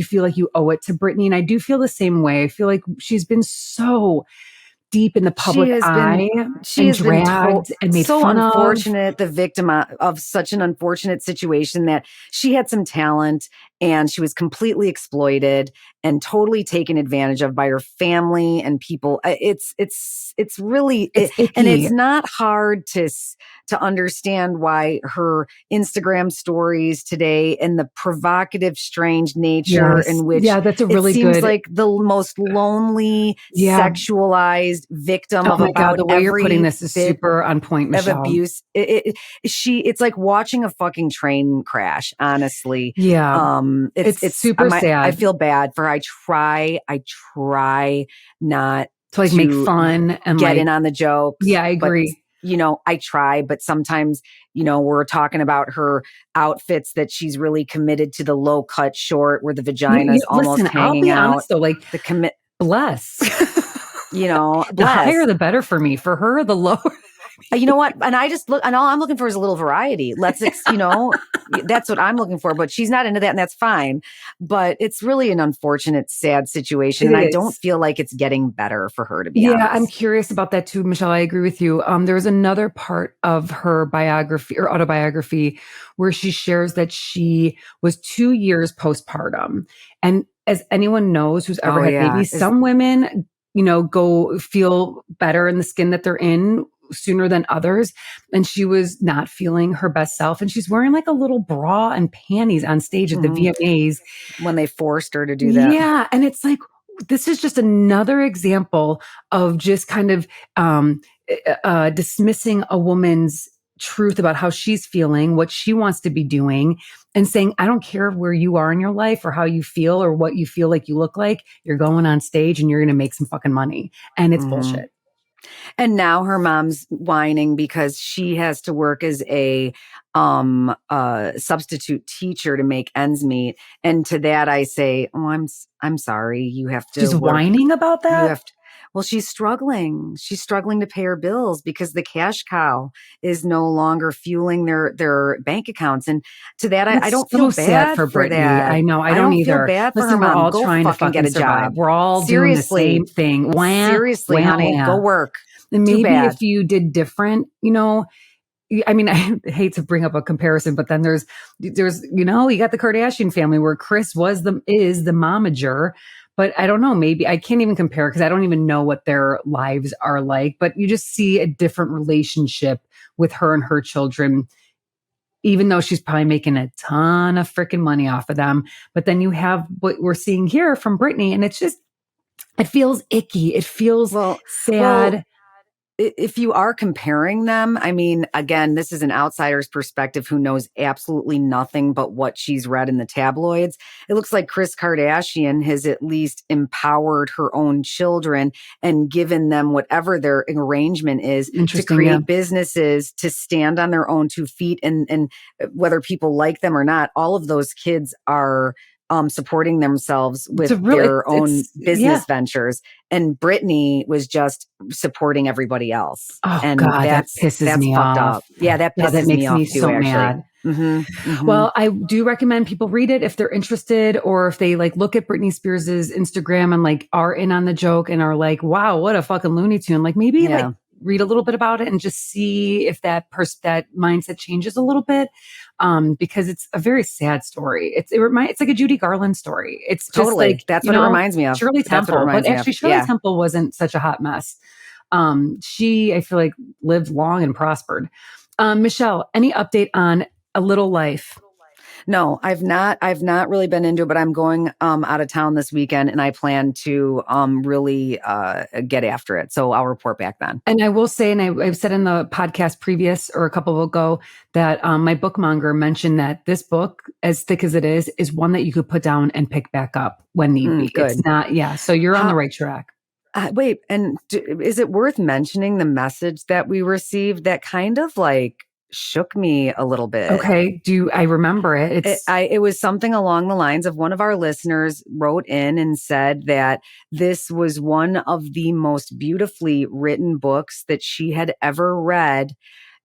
[SPEAKER 1] feel like you owe it to Britney. And I do feel the same way. I feel like she's been so deep in the public eye,
[SPEAKER 2] she has
[SPEAKER 1] dragged and made
[SPEAKER 2] so
[SPEAKER 1] fun
[SPEAKER 2] unfortunate, the victim of such an unfortunate situation that she had some talent and she was completely exploited and totally taken advantage of by her family and people. It's really, and it's not hard to understand why her Instagram stories today and the provocative, strange nature in which
[SPEAKER 1] that's a really
[SPEAKER 2] it seems
[SPEAKER 1] good,
[SPEAKER 2] like the most lonely, sexualized victim of
[SPEAKER 1] my
[SPEAKER 2] about
[SPEAKER 1] God, the way you're putting this is
[SPEAKER 2] bit
[SPEAKER 1] super on point, Michelle.
[SPEAKER 2] Of abuse. It's like watching a fucking train crash, honestly.
[SPEAKER 1] Yeah. It's super sad.
[SPEAKER 2] I feel bad for her. I try not
[SPEAKER 1] to make fun and
[SPEAKER 2] get in on the jokes.
[SPEAKER 1] Yeah, I agree.
[SPEAKER 2] But, I try, but sometimes, we're talking about her outfits that she's really committed to the low cut short where the vagina is almost hanging out.
[SPEAKER 1] I'll be honest though,
[SPEAKER 2] the
[SPEAKER 1] bless.
[SPEAKER 2] Bless.
[SPEAKER 1] The higher the better for me. For her, the lower.
[SPEAKER 2] You know what? And I just look, and all I'm looking for is a little variety. That's what I'm looking for, but she's not into that, and that's fine. But it's really an unfortunate, sad situation. And I don't feel like it's getting better for her, to be honest.
[SPEAKER 1] Yeah, I'm curious about that too, Michelle. I agree with you. There's another part of her biography or autobiography where she shares that she was 2 years postpartum. And as anyone knows who's ever had babies, some women, go feel better in the skin that they're in sooner than others. And she was not feeling her best self. And she's wearing like a little bra and panties on stage at the VMAs.
[SPEAKER 2] When they forced her to do that.
[SPEAKER 1] Yeah. And it's like, this is just another example of just kind of dismissing a woman's truth about how she's feeling, what she wants to be doing, and saying, I don't care where you are in your life or how you feel or what you feel like you look like. You're going on stage and you're going to make some fucking money. And it's bullshit.
[SPEAKER 2] And now her mom's whining because she has to work as a substitute teacher to make ends meet. And to that I say, oh, I'm sorry. You have to
[SPEAKER 1] She's
[SPEAKER 2] work.
[SPEAKER 1] whining about that?
[SPEAKER 2] You have to, well, she's struggling. She's struggling to pay her bills because the cash cow is no longer fueling their bank accounts. And to that, I don't feel
[SPEAKER 1] so
[SPEAKER 2] bad
[SPEAKER 1] sad for
[SPEAKER 2] for
[SPEAKER 1] Britney.
[SPEAKER 2] that.
[SPEAKER 1] I know. I don't either.
[SPEAKER 2] Feel bad for
[SPEAKER 1] Listen,
[SPEAKER 2] her
[SPEAKER 1] we're
[SPEAKER 2] mom.
[SPEAKER 1] all
[SPEAKER 2] Go
[SPEAKER 1] trying to
[SPEAKER 2] fucking get a
[SPEAKER 1] survive.
[SPEAKER 2] job.
[SPEAKER 1] We're all doing the same thing.
[SPEAKER 2] Seriously, honey, go work.
[SPEAKER 1] And maybe
[SPEAKER 2] Too bad.
[SPEAKER 1] if you did different, I mean, I hate to bring up a comparison, but then there's, you got the Kardashian family where Kris is the momager. But I don't know, maybe I can't even compare because I don't even know what their lives are like. But you just see a different relationship with her and her children, even though she's probably making a ton of freaking money off of them. But then you have what we're seeing here from Britney, and it's just, it feels icky. It feels sad.
[SPEAKER 2] Well, if you are comparing them, I mean, again, this is an outsider's perspective who knows absolutely nothing but what she's read in the tabloids. It looks like Kris Kardashian has at least empowered her own children and given them whatever their arrangement is to create businesses, to stand on their own 2 feet. And whether people like them or not, all of those kids are supporting themselves with their own business ventures. And Britney was just supporting everybody else.
[SPEAKER 1] Oh,
[SPEAKER 2] and
[SPEAKER 1] God, that pisses me
[SPEAKER 2] fucked
[SPEAKER 1] off.
[SPEAKER 2] up. Yeah, that pisses
[SPEAKER 1] makes
[SPEAKER 2] me off too,
[SPEAKER 1] so
[SPEAKER 2] actually.
[SPEAKER 1] mad. Well, I do recommend people read it if they're interested, or if they like look at Britney Spears's Instagram and like are in on the joke and are like, wow, what a fucking Looney Tune. Like maybe like read a little bit about it and just see if that mindset changes a little bit. Because it's a very sad story. It's like a Judy Garland story. It's just
[SPEAKER 2] totally
[SPEAKER 1] like,
[SPEAKER 2] that's what it reminds me of.
[SPEAKER 1] Shirley Temple, but actually Shirley Temple wasn't such a hot mess. She, I feel like, lived long and prospered. Michelle, any update on A Little Life?
[SPEAKER 2] No, I've not really been into it, but I'm going out of town this weekend and I plan to really get after it. So I'll report back then.
[SPEAKER 1] And I will say, and I've said in the podcast previous or a couple ago that my bookmonger mentioned that this book, as thick as it is one that you could put down and pick back up when need be.
[SPEAKER 2] Good.
[SPEAKER 1] It's not, so you're on the right track.
[SPEAKER 2] Wait, and is it worth mentioning the message that we received that kind of like shook me a little bit?
[SPEAKER 1] Okay. I remember it?
[SPEAKER 2] It was something along the lines of one of our listeners wrote in and said that this was one of the most beautifully written books that she had ever read.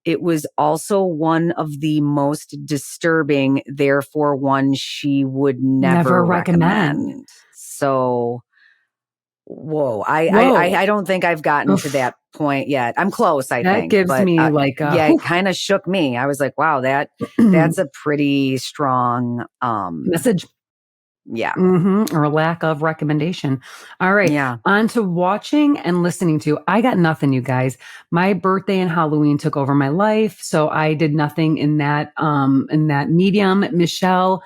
[SPEAKER 2] It was also one of the most disturbing, therefore one she would never recommend. So, whoa. I don't think I've gotten to that point yet. I'm close, I think.
[SPEAKER 1] That gives me like a...
[SPEAKER 2] it kind of shook me. I was like, wow, that's a pretty strong
[SPEAKER 1] message.
[SPEAKER 2] Yeah.
[SPEAKER 1] Or lack of recommendation. All right.
[SPEAKER 2] Yeah.
[SPEAKER 1] On to watching and listening to. I got nothing, you guys. My birthday and Halloween took over my life. So I did nothing in that medium. Michelle,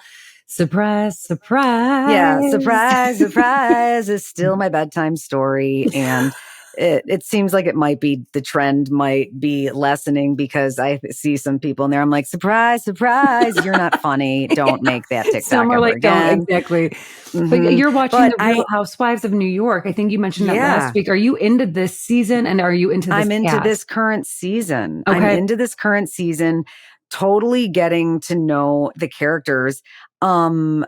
[SPEAKER 1] surprise, surprise.
[SPEAKER 2] Yeah. Surprise is still my bedtime story. And it seems like the trend might be lessening because I see some people in there. I'm like, surprise, you're not funny. Don't make that TikTok
[SPEAKER 1] Some are
[SPEAKER 2] ever
[SPEAKER 1] like,
[SPEAKER 2] again.
[SPEAKER 1] Don't, exactly. But you're watching The Real Housewives of New York. I think you mentioned that last week. Are you into this season and are you into this
[SPEAKER 2] I'm into
[SPEAKER 1] cast?
[SPEAKER 2] this current season.
[SPEAKER 1] Okay.
[SPEAKER 2] I'm into this current season, totally getting to know the characters. I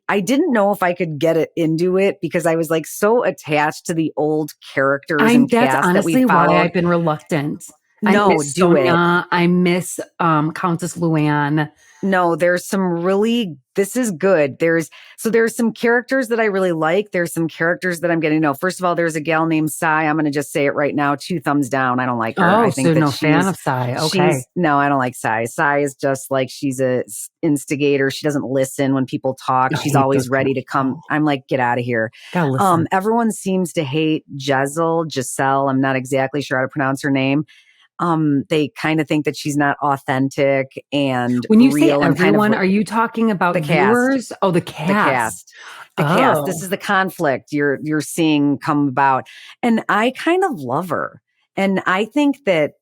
[SPEAKER 2] didn't know if I could get into it because I was like so attached to the old characters and
[SPEAKER 1] that's
[SPEAKER 2] cast
[SPEAKER 1] honestly
[SPEAKER 2] that we followed.
[SPEAKER 1] why I've been reluctant. I
[SPEAKER 2] No,
[SPEAKER 1] miss
[SPEAKER 2] do it.
[SPEAKER 1] Sonia. I miss Countess Luann.
[SPEAKER 2] No, there's some really, this is good. There's some characters that I really like. There's some characters that I'm getting to know. First of all, there's a gal named Sai. I'm going to just say it right now. 2 thumbs down. I don't like her.
[SPEAKER 1] Oh,
[SPEAKER 2] I
[SPEAKER 1] so
[SPEAKER 2] think that
[SPEAKER 1] no fan of Sai. Okay.
[SPEAKER 2] no, I don't like Sai. Sai is just like, she's a instigator. She doesn't listen when people talk.
[SPEAKER 1] I
[SPEAKER 2] She's
[SPEAKER 1] hate
[SPEAKER 2] always
[SPEAKER 1] those
[SPEAKER 2] ready
[SPEAKER 1] people.
[SPEAKER 2] to come. I'm like, get out of here.
[SPEAKER 1] Gotta listen.
[SPEAKER 2] Everyone seems to hate Giselle. I'm not exactly sure how to pronounce her name. They kind of think that she's not authentic and
[SPEAKER 1] When you say
[SPEAKER 2] real and
[SPEAKER 1] everyone,
[SPEAKER 2] kind of
[SPEAKER 1] are you talking about
[SPEAKER 2] the
[SPEAKER 1] viewers?
[SPEAKER 2] cast.
[SPEAKER 1] Oh, the cast.
[SPEAKER 2] The cast. This is the conflict you're seeing come about. And I kind of love her. And I think that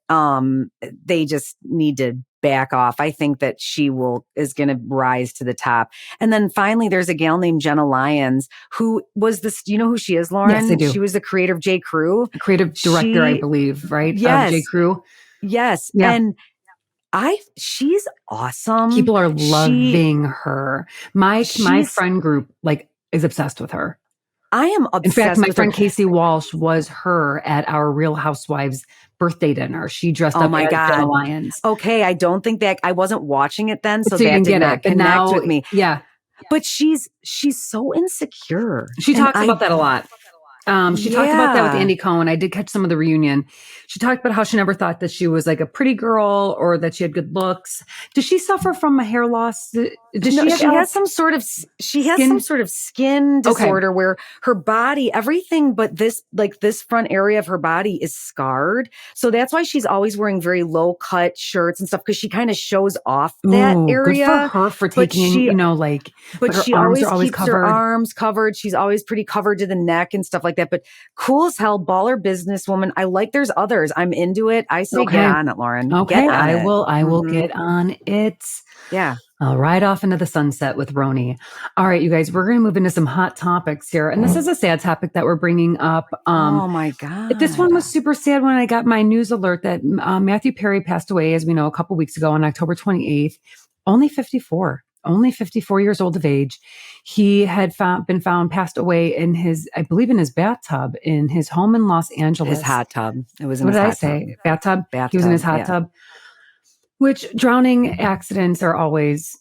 [SPEAKER 2] they just need to back off. I think that she is going to rise to the top. And then finally, there's a gal named Jenna Lyons who was this. Do you know who she is, Lauren?
[SPEAKER 1] Yes, I do.
[SPEAKER 2] She was the creator of J. Crew,
[SPEAKER 1] creative director, I believe, right?
[SPEAKER 2] Yes,
[SPEAKER 1] J. Crew.
[SPEAKER 2] Yes,
[SPEAKER 1] yeah.
[SPEAKER 2] And she's awesome.
[SPEAKER 1] People are loving her. My friend group is obsessed with her.
[SPEAKER 2] I am obsessed.
[SPEAKER 1] In fact, my friend
[SPEAKER 2] her.
[SPEAKER 1] Casey Walsh was her at our Real Housewives birthday dinner. She dressed up as Jenna Lyons.
[SPEAKER 2] Okay, I don't think that I wasn't watching it then, so
[SPEAKER 1] you
[SPEAKER 2] that
[SPEAKER 1] didn't
[SPEAKER 2] did
[SPEAKER 1] get
[SPEAKER 2] not
[SPEAKER 1] it.
[SPEAKER 2] connect with me.
[SPEAKER 1] Yeah,
[SPEAKER 2] but she's so insecure.
[SPEAKER 1] She talks about that a lot. She talked about that with Andy Cohen. I did catch some of the reunion. She talked about how she never thought that she was like a pretty girl or that she had good looks. Does she suffer from a hair loss?
[SPEAKER 2] She has some sort of skin disorder where her body, everything but this front area of her body is scarred. So that's why she's always wearing very low cut shirts and stuff, because she kind of shows off that area.
[SPEAKER 1] Good for her for taking,
[SPEAKER 2] but she always keeps covered. Her arms covered. She's always pretty covered to the neck and stuff like that. But cool as hell, baller businesswoman. I like there's others. I'm into it. I say get on it, Lauren.
[SPEAKER 1] Okay, I will get on it.
[SPEAKER 2] Yeah.
[SPEAKER 1] I'll ride off into the sunset with Roni. All right, you guys, we're going to move into some hot topics here. And this is a sad topic that we're bringing up.
[SPEAKER 2] Oh my God.
[SPEAKER 1] This one was super sad when I got my news alert that Matthew Perry passed away, as we know, a couple weeks ago on October 28th, only 54 years old of age. He had been found passed away in his bathtub in his home in Los Angeles.
[SPEAKER 2] His hot tub. It was in
[SPEAKER 1] his
[SPEAKER 2] hot
[SPEAKER 1] tub. Bathtub?
[SPEAKER 2] Bathtub.
[SPEAKER 1] He was in his hot tub. Which drowning accidents are always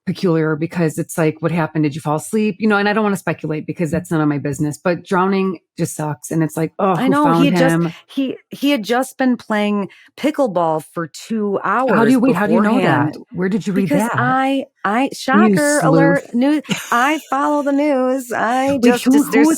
[SPEAKER 1] peculiar, because it's like, what happened? Did you fall asleep? And I don't want to speculate because that's none of my business, but drowning just sucks. And it's like, oh,
[SPEAKER 2] I know
[SPEAKER 1] he
[SPEAKER 2] had just been playing pickleball for 2 hours.
[SPEAKER 1] How do you know that? Where did you read
[SPEAKER 2] because
[SPEAKER 1] that?
[SPEAKER 2] I shocker alert news. I follow the news. There's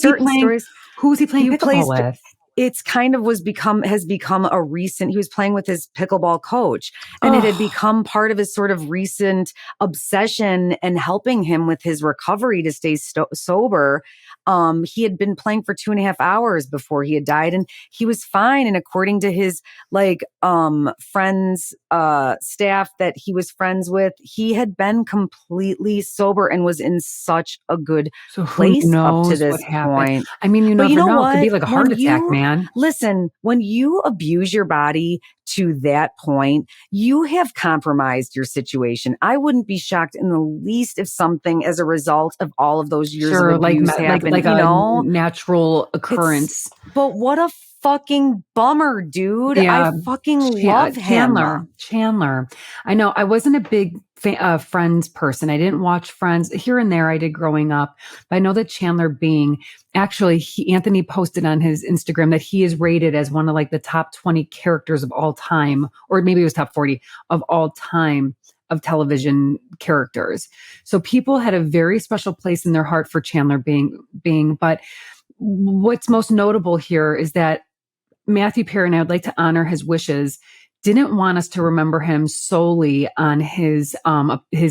[SPEAKER 2] certain stories.
[SPEAKER 1] Who was he playing pickleball with?
[SPEAKER 2] It's kind of has become a recent, he was playing with his pickleball coach, and it had become part of his sort of recent obsession and helping him with his recovery to stay sober. He had been playing for 2.5 hours before he had died, and he was fine. And according to his friends, staff that he was friends with, he had been completely sober and was in such a good place up to this point.
[SPEAKER 1] I mean, you never know. It could be like a heart attack, man.
[SPEAKER 2] Listen, when you abuse your body to that point, you have compromised your situation. I wouldn't be shocked in the least if something as a result of all of those years of abuse happened.
[SPEAKER 1] Like a natural occurrence.
[SPEAKER 2] But what a fucking bummer, dude.
[SPEAKER 1] Yeah.
[SPEAKER 2] I fucking love him.
[SPEAKER 1] Chandler. I know I wasn't a big Friends person. I didn't watch Friends. Here and there I did growing up. But I know that Chandler Bing, actually, Anthony posted on his Instagram that he is rated as one of the top 20 characters of all time, or maybe it was top 40 of all time of television characters. So people had a very special place in their heart for Chandler Bing. But what's most notable here is that Matthew Perry, and I would like to honor his wishes, didn't want us to remember him solely on his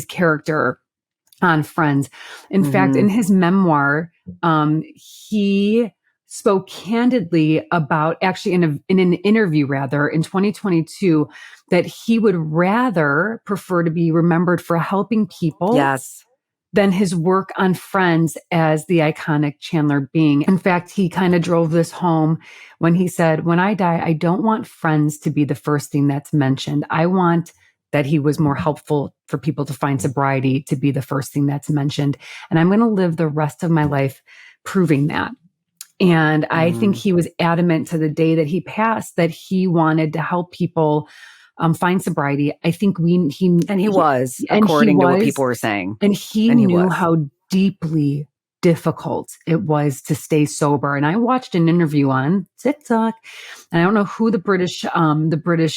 [SPEAKER 1] character on Friends. In fact, in his memoir, he spoke candidly about, actually in an interview rather, in 2022, that he would rather prefer to be remembered for helping people.
[SPEAKER 2] Yes.
[SPEAKER 1] Than his work on Friends as the iconic Chandler Bing. In fact, he kind of drove this home when he said, when I die, I don't want Friends to be the first thing that's mentioned. I want that he was more helpful for people to find sobriety to be the first thing that's mentioned. And I'm going to live the rest of my life proving that. And I think he was adamant to the day that he passed that he wanted to help people find sobriety. I think
[SPEAKER 2] he was, according to what people were saying.
[SPEAKER 1] And he knew how deeply difficult it was to stay sober. And I watched an interview on TikTok, and I don't know who the British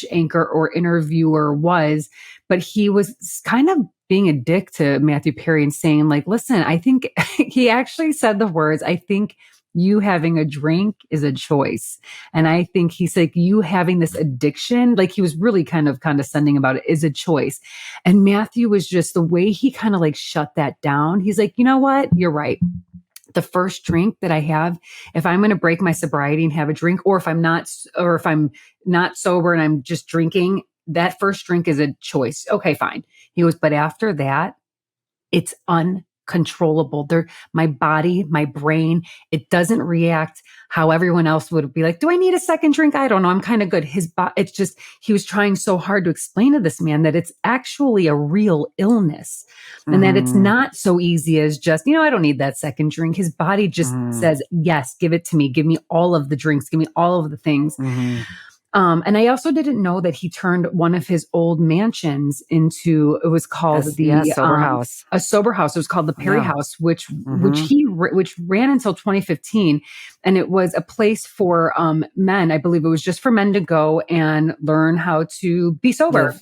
[SPEAKER 1] anchor or interviewer was, but he was kind of being a dick to Matthew Perry and saying, like, listen, I think he actually said the words, I think you having a drink is a choice. And I think he's like, you having this addiction, like he was really kind of condescending about it, is a choice. And Matthew was just the way he kind of like shut that down. He's like, you know what? You're right. The first drink that I have, if I'm going to break my sobriety and have a drink, or if I'm not sober and I'm just drinking, that first drink is a choice. Okay, fine. He goes, but after that, it's uncontrollable. My body, my brain, it doesn't react how everyone else would be like, do I need a second drink? I don't know. I'm kind of good. It's just, he was trying so hard to explain to this man that it's actually a real illness and that it's not so easy as just, I don't need that second drink. His body just says, yes, give it to me. Give me all of the drinks. Give me all of the things. And I also didn't know that he turned one of his old mansions into, it was called
[SPEAKER 2] sober house.
[SPEAKER 1] A sober house. It was called the Perry House, which ran until 2015. And it was a place for men. I believe it was just for men to go and learn how to be sober.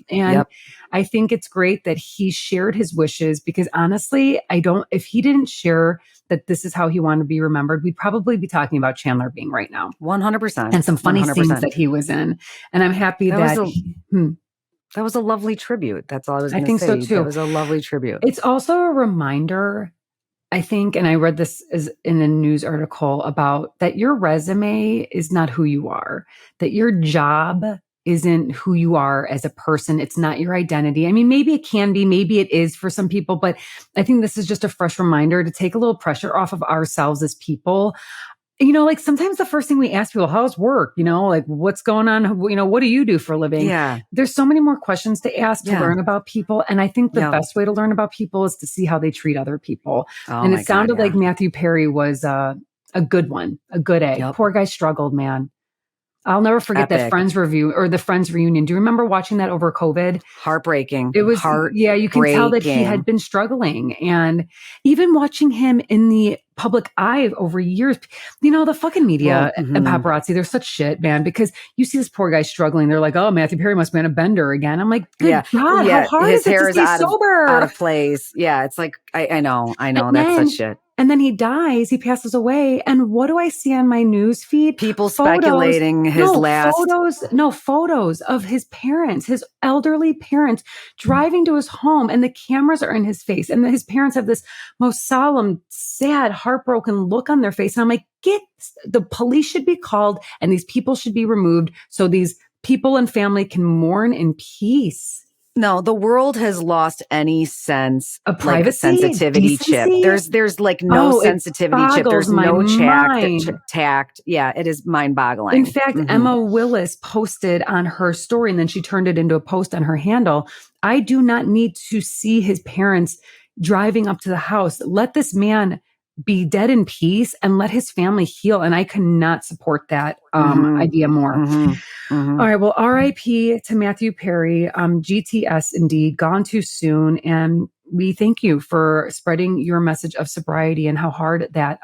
[SPEAKER 1] I think it's great that he shared his wishes, because honestly, if he didn't share that this is how he wanted to be remembered, we'd probably be talking about Chandler Bing right now.
[SPEAKER 2] 100%.
[SPEAKER 1] And some funny 100%. Scenes that he was in. And I'm happy that
[SPEAKER 2] was a lovely tribute. That's all I was going to say.
[SPEAKER 1] I think so too.
[SPEAKER 2] It was a lovely tribute.
[SPEAKER 1] It's also a reminder, I think, and I read this as in a news article about that your resume is not who you are, that your job isn't who you are as a person. It's not your identity. I mean, maybe it can be, maybe it is for some people, but I think this is just a fresh reminder to take a little pressure off of ourselves as people. Like sometimes the first thing we ask people, how's work? Like what's going on? What do you do for a living?
[SPEAKER 2] Yeah.
[SPEAKER 1] There's so many more questions to ask to learn about people. And I think the best way to learn about people is to see how they treat other people. And it sounded like Matthew Perry was a good one, a good egg. Yep. Poor guy struggled, man. I'll never forget that Friends review or the Friends reunion. Do you remember watching that over COVID?
[SPEAKER 2] Heartbreaking.
[SPEAKER 1] It was, you can tell that he had been struggling. And even watching him in the public eye over years, the fucking media and paparazzi, they're such shit, man, because you see this poor guy struggling. They're like, oh, Matthew Perry must be on a bender again. I'm like, good God, how hard
[SPEAKER 2] his
[SPEAKER 1] is it
[SPEAKER 2] hair
[SPEAKER 1] to stay sober?
[SPEAKER 2] Out of place. Yeah, it's like, I know, that's such shit.
[SPEAKER 1] And then he dies, he passes away. And what do I see on my news feed?
[SPEAKER 2] People speculating
[SPEAKER 1] photos of his parents, his elderly parents driving to his home, and the cameras are in his face. And his parents have this most solemn, sad, heartbroken look on their face. And I'm like, the police should be called and these people should be removed so these people and family can mourn in peace.
[SPEAKER 2] No, the world has lost any sense
[SPEAKER 1] of privacy,
[SPEAKER 2] like sensitivity
[SPEAKER 1] decency?
[SPEAKER 2] chip. There's like no sensitivity chip. There's no tact. Yeah, it is mind-boggling.
[SPEAKER 1] In fact, Emma Willis posted on her story, and then she turned it into a post on her handle. I do not need to see his parents driving up to the house. Let this man be dead in peace and let his family heal. And I cannot support that idea more. All right. Well, RIP to Matthew Perry, GTS indeed, gone too soon. And we thank you for spreading your message of sobriety and how hard that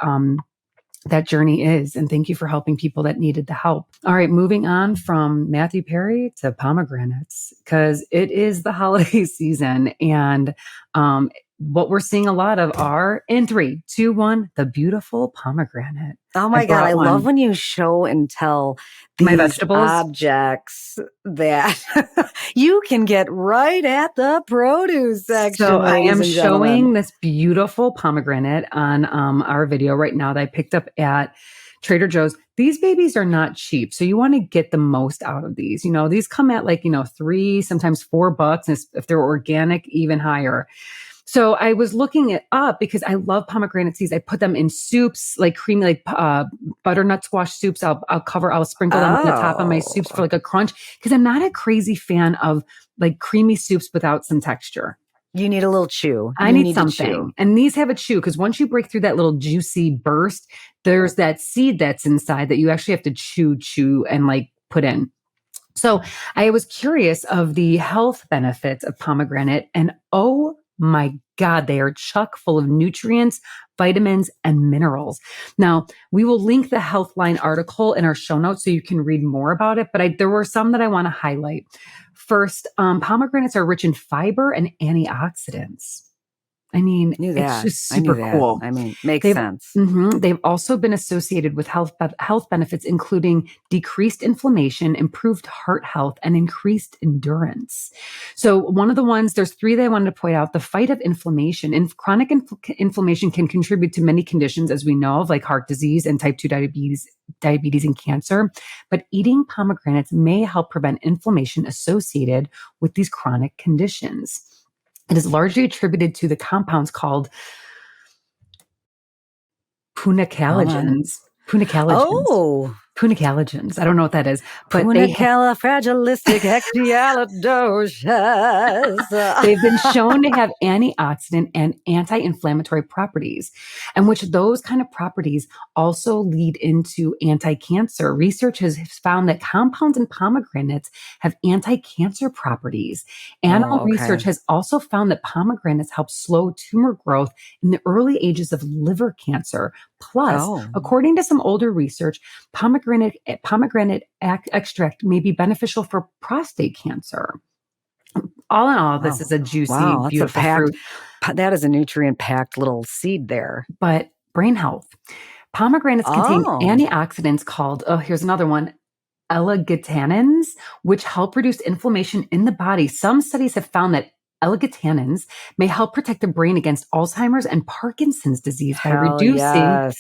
[SPEAKER 1] journey is. And thank you for helping people that needed the help. All right. Moving on from Matthew Perry to pomegranates, because it is the holiday season. And what we're seeing a lot of are in 3, 2, 1, the beautiful pomegranate.
[SPEAKER 2] Oh my God. I love when you show and tell these
[SPEAKER 1] my vegetables
[SPEAKER 2] objects that you can get right at the produce section.
[SPEAKER 1] So I am showing this beautiful pomegranate on our video right now that I picked up at Trader Joe's. These babies are not cheap. So you want to get the most out of these. These come at like, $3, sometimes $4. And if they're organic, even higher. So I was looking it up because I love pomegranate seeds. I put them in soups, like creamy, like butternut squash soups. I'll sprinkle them on the top of my soups for like a crunch, because I'm not a crazy fan of like creamy soups without some texture.
[SPEAKER 2] You need a little chew.
[SPEAKER 1] I
[SPEAKER 2] You
[SPEAKER 1] need
[SPEAKER 2] to
[SPEAKER 1] something.
[SPEAKER 2] chew.
[SPEAKER 1] And these have a chew because once you break through that little juicy burst, there's that seed that's inside that you actually have to chew and like put in. So I was curious of the health benefits of pomegranate, and oh my God, they are chock full of nutrients, vitamins, and minerals. Now, we will link the Healthline article in our show notes so you can read more about it, but there were some that I want to highlight. First, pomegranates are rich in fiber and antioxidants. I mean, it's just super cool.
[SPEAKER 2] I mean, makes sense.
[SPEAKER 1] They've also been associated with health benefits, including decreased inflammation, improved heart health, and increased endurance. So one of the ones, there's three that I wanted to point out. The fight of inflammation. Chronic inflammation can contribute to many conditions, as we know of, like heart disease and type 2 diabetes and cancer. But eating pomegranates may help prevent inflammation associated with these chronic conditions. It is largely attributed to the compounds called punicalagins.
[SPEAKER 2] Oh.
[SPEAKER 1] Punicalagins. I don't know what that is.
[SPEAKER 2] But Punicalifragilisticexpialidocious.
[SPEAKER 1] They've been shown to have antioxidant and anti-inflammatory properties, and which those kind of properties also lead into anti-cancer. Research has found that compounds in pomegranates have anti-cancer properties. Animal research has also found that pomegranates help slow tumor growth in the early ages of liver cancer. Plus, according to some older research, pomegranate extract may be beneficial for prostate cancer. All in all, this is a juicy, beautiful fruit.
[SPEAKER 2] That is a nutrient-packed little seed there.
[SPEAKER 1] But brain health. Pomegranates contain antioxidants called, here's another one, L-glutanins, which help reduce inflammation in the body. Some studies have found that L-glutanins may help protect the brain against Alzheimer's and Parkinson's disease by reducing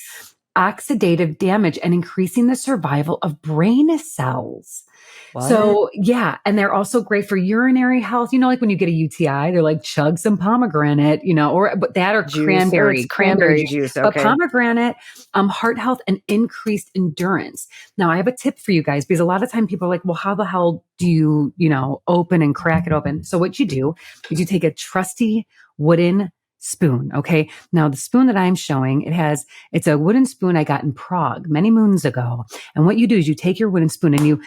[SPEAKER 1] oxidative damage and increasing the survival of brain cells. What? So, yeah. And they're also great for urinary health. You know, like when you get a UTI, they're like, chug some pomegranate, you know, but that or juice, cranberry juice. Okay. But pomegranate, heart health and increased endurance. Now, I have a tip for you guys, because a lot of time people are like, well, how the hell do you, open and crack it open? So what you do is you take a trusty wooden spoon. Okay. Now the spoon that I'm showing, it's a wooden spoon I got in Prague many moons ago. And what you do is you take your wooden spoon and you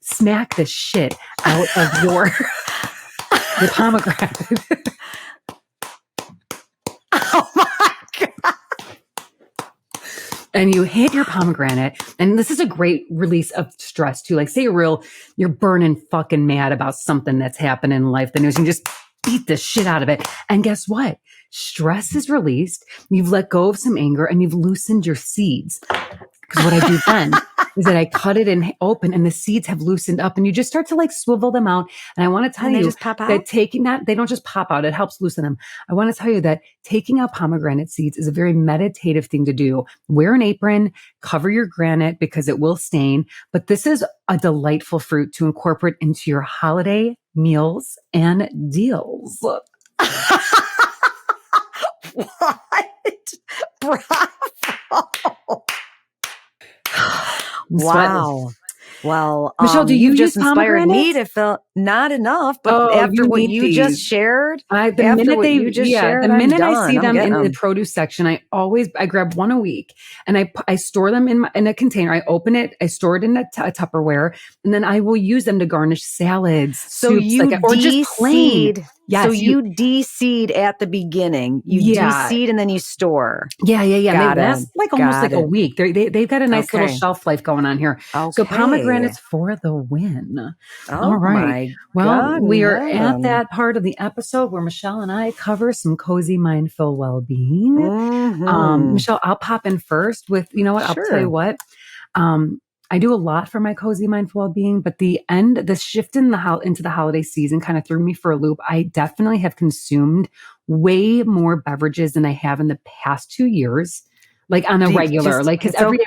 [SPEAKER 1] smack the shit out of your pomegranate.
[SPEAKER 2] Oh my God.
[SPEAKER 1] And you hit your pomegranate. And this is a great release of stress too. Like say you're burning fucking mad about something that's happened in life, the news, and you just beat the shit out of it. And guess what? Stress is released. You've let go of some anger and you've loosened your seeds. Because what I do then is that I cut it in open and the seeds have loosened up and you just start to like swivel them out. And I want to tell you that they don't just pop out. It helps loosen them. I want to tell you that taking out pomegranate seeds is a very meditative thing to do. Wear an apron, cover your granite because it will stain. But this is a delightful fruit to incorporate into your holiday meals and deals.
[SPEAKER 2] What? Bravo. Wow. Well,
[SPEAKER 1] Michelle, do you
[SPEAKER 2] just inspired me to feel not enough, but after what you just shared,
[SPEAKER 1] the minute I see them in the produce section, I grab one a week and I store them in a container. I open it, I store it in a Tupperware, and then I will use them to garnish salads, soups, or just plain.
[SPEAKER 2] Yes, so you de-seed at the beginning. You de-seed and then you store.
[SPEAKER 1] Yeah. They last almost like a week. They've got a nice little shelf life going on here. Okay. So pomegranates for the win. All right. We are at that part of the episode where Michelle and I cover some cozy, mindful well-being. Mm-hmm. Michelle, I'll pop in first with, you know what? I'll tell you what. I do a lot for my cozy, mindful well-being, but the shift into the holiday season kind of threw me for a loop. I definitely have consumed way more beverages than I have in the past 2 years, like on a regular, because every day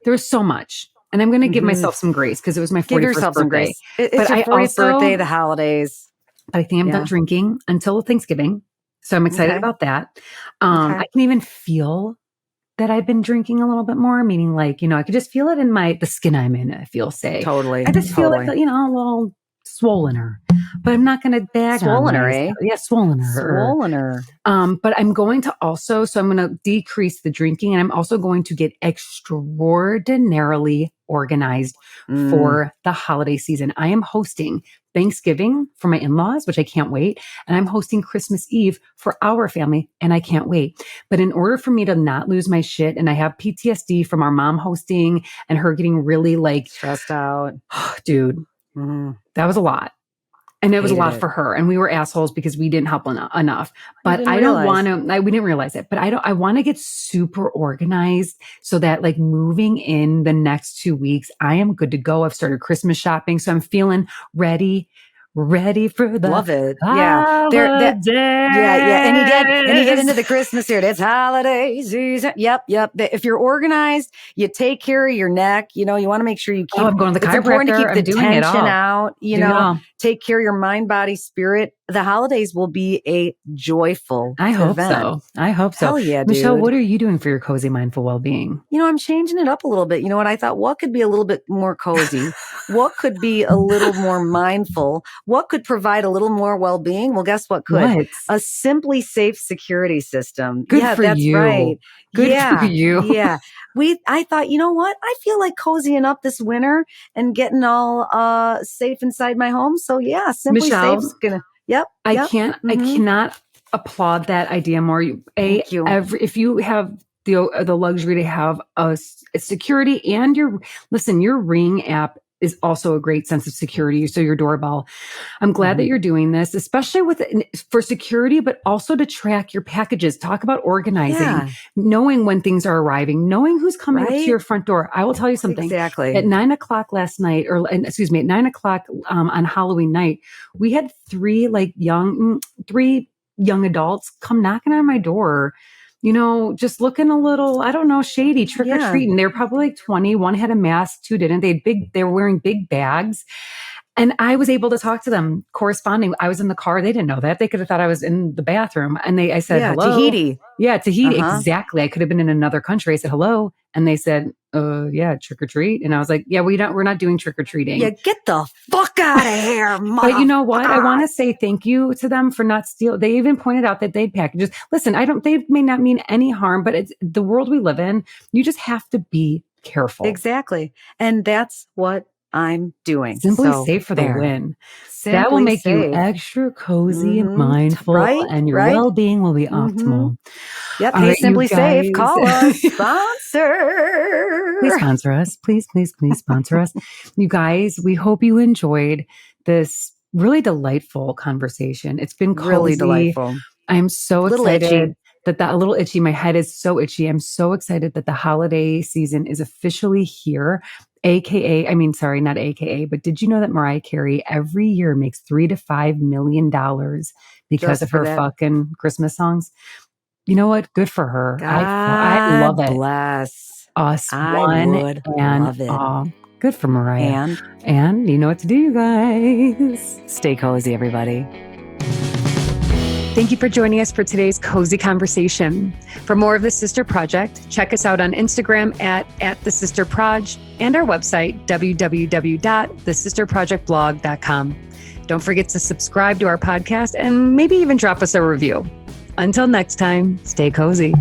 [SPEAKER 1] there's so much. And I'm going to give myself some grace because it was my 41st birthday. Give yourself some grace.
[SPEAKER 2] It's your 40th birthday, the holidays.
[SPEAKER 1] But I think I'm done drinking until Thanksgiving. So I'm excited about that. I can even feel that I've been drinking a little bit more, meaning like, I could just feel it in the skin I'm in, I feel, say.
[SPEAKER 2] Totally.
[SPEAKER 1] I just feel like, a little swollener. But I'm not going to bag on
[SPEAKER 2] Swollener,
[SPEAKER 1] myself.
[SPEAKER 2] eh?
[SPEAKER 1] Yeah, swollener.
[SPEAKER 2] Swollener.
[SPEAKER 1] But I'm going to also, so I'm going to decrease the drinking, and I'm also going to get extraordinarily organized for the holiday season. I am hosting Thanksgiving for my in-laws, which I can't wait. And I'm hosting Christmas Eve for our family, and I can't wait. But in order for me to not lose my shit, and I have PTSD from our mom hosting and her getting really like
[SPEAKER 2] stressed out,
[SPEAKER 1] dude, that was a lot. And it was a lot for her. And we were assholes because we didn't help enough. But I don't want to, we didn't realize it, but I want to get super organized so that like moving in the next 2 weeks, I am good to go. I've started Christmas shopping. So I'm feeling ready for the
[SPEAKER 2] love it.
[SPEAKER 1] holidays.
[SPEAKER 2] Yeah. And you get into the Christmas here. It's holiday season. Yep. If you're organized, you take care of your neck. You know, you want to make sure you keep.
[SPEAKER 1] I'm going to the chiropractor.
[SPEAKER 2] It's important to keep the tension out. You know, take care of your mind, body, spirit. The holidays will be a joyful event.
[SPEAKER 1] I hope so.
[SPEAKER 2] Hell yeah, dude.
[SPEAKER 1] Michelle, what are you doing for your cozy, mindful well-being?
[SPEAKER 2] You know, I'm changing it up a little bit. You know what? I thought, what could be a little bit more cozy? What could be a little more mindful? What could provide a little more well-being? Well, guess what could?
[SPEAKER 1] What?
[SPEAKER 2] A Simply Safe security system.
[SPEAKER 1] Good for
[SPEAKER 2] that's
[SPEAKER 1] you.
[SPEAKER 2] Right.
[SPEAKER 1] Good for you.
[SPEAKER 2] Yeah. I thought, you know what? I feel like cozying up this winter and getting all safe inside my home. So yeah, Simply Safe's gonna. Yep.
[SPEAKER 1] I cannot applaud that idea more.
[SPEAKER 2] Thank you.
[SPEAKER 1] If you have the luxury to have a security and your Ring app is also a great sense of security. So your doorbell. I'm glad that you're doing this, especially for security, but also to track your packages. Talk about organizing, knowing when things are arriving, knowing who's coming up to your front door. I will tell you something.
[SPEAKER 2] Exactly.
[SPEAKER 1] At 9:00 last night, at 9:00 on Halloween night, we had three young adults come knocking on my door. You know, just looking a little, I don't know, shady, trick-or-treating. They were probably like 20. One had a mask, two didn't. They were wearing big bags. And I was able to talk to them corresponding. I was in the car. They didn't know that. They could have thought I was in the bathroom. And I said, hello.
[SPEAKER 2] Tahiti.
[SPEAKER 1] Yeah, Tahiti. Exactly. I could have been in another country. I said, hello. And they said, trick or treat. And I was like, yeah, we're not doing trick or treating.
[SPEAKER 2] Yeah, get the fuck out of here, mother.
[SPEAKER 1] But you know what? I want to say thank you to them for not stealing. They even pointed out that they'd packages. Listen, they may not mean any harm, but it's the world we live in. You just have to be careful.
[SPEAKER 2] Exactly. And that's what I'm doing.
[SPEAKER 1] Simply Safe for the win. That will make you extra cozy and mindful, and your well-being will be optimal.
[SPEAKER 2] Yep. Hey, Simply Safe, call us. Sponsor.
[SPEAKER 1] Please sponsor us. Please sponsor us. You guys, we hope you enjoyed this really delightful conversation. It's been cozy.
[SPEAKER 2] Really delightful.
[SPEAKER 1] I'm so excited. A little itchy. My head is so itchy. I'm so excited that the holiday season is officially here. Not AKA, but did you know that Mariah Carey every year makes $3 to $5 million because of her fucking Christmas songs? You know what? Good for her. I love it.
[SPEAKER 2] Bless
[SPEAKER 1] us.
[SPEAKER 2] I would love it.
[SPEAKER 1] Good for Mariah. And you know what to do, you guys.
[SPEAKER 2] Stay cozy, everybody.
[SPEAKER 1] Thank you for joining us for today's cozy conversation. For more of The Sister Project, check us out on Instagram at The Sister Proj and our website, www.thesisterprojectblog.com. Don't forget to subscribe to our podcast and maybe even drop us a review. Until next time, stay cozy.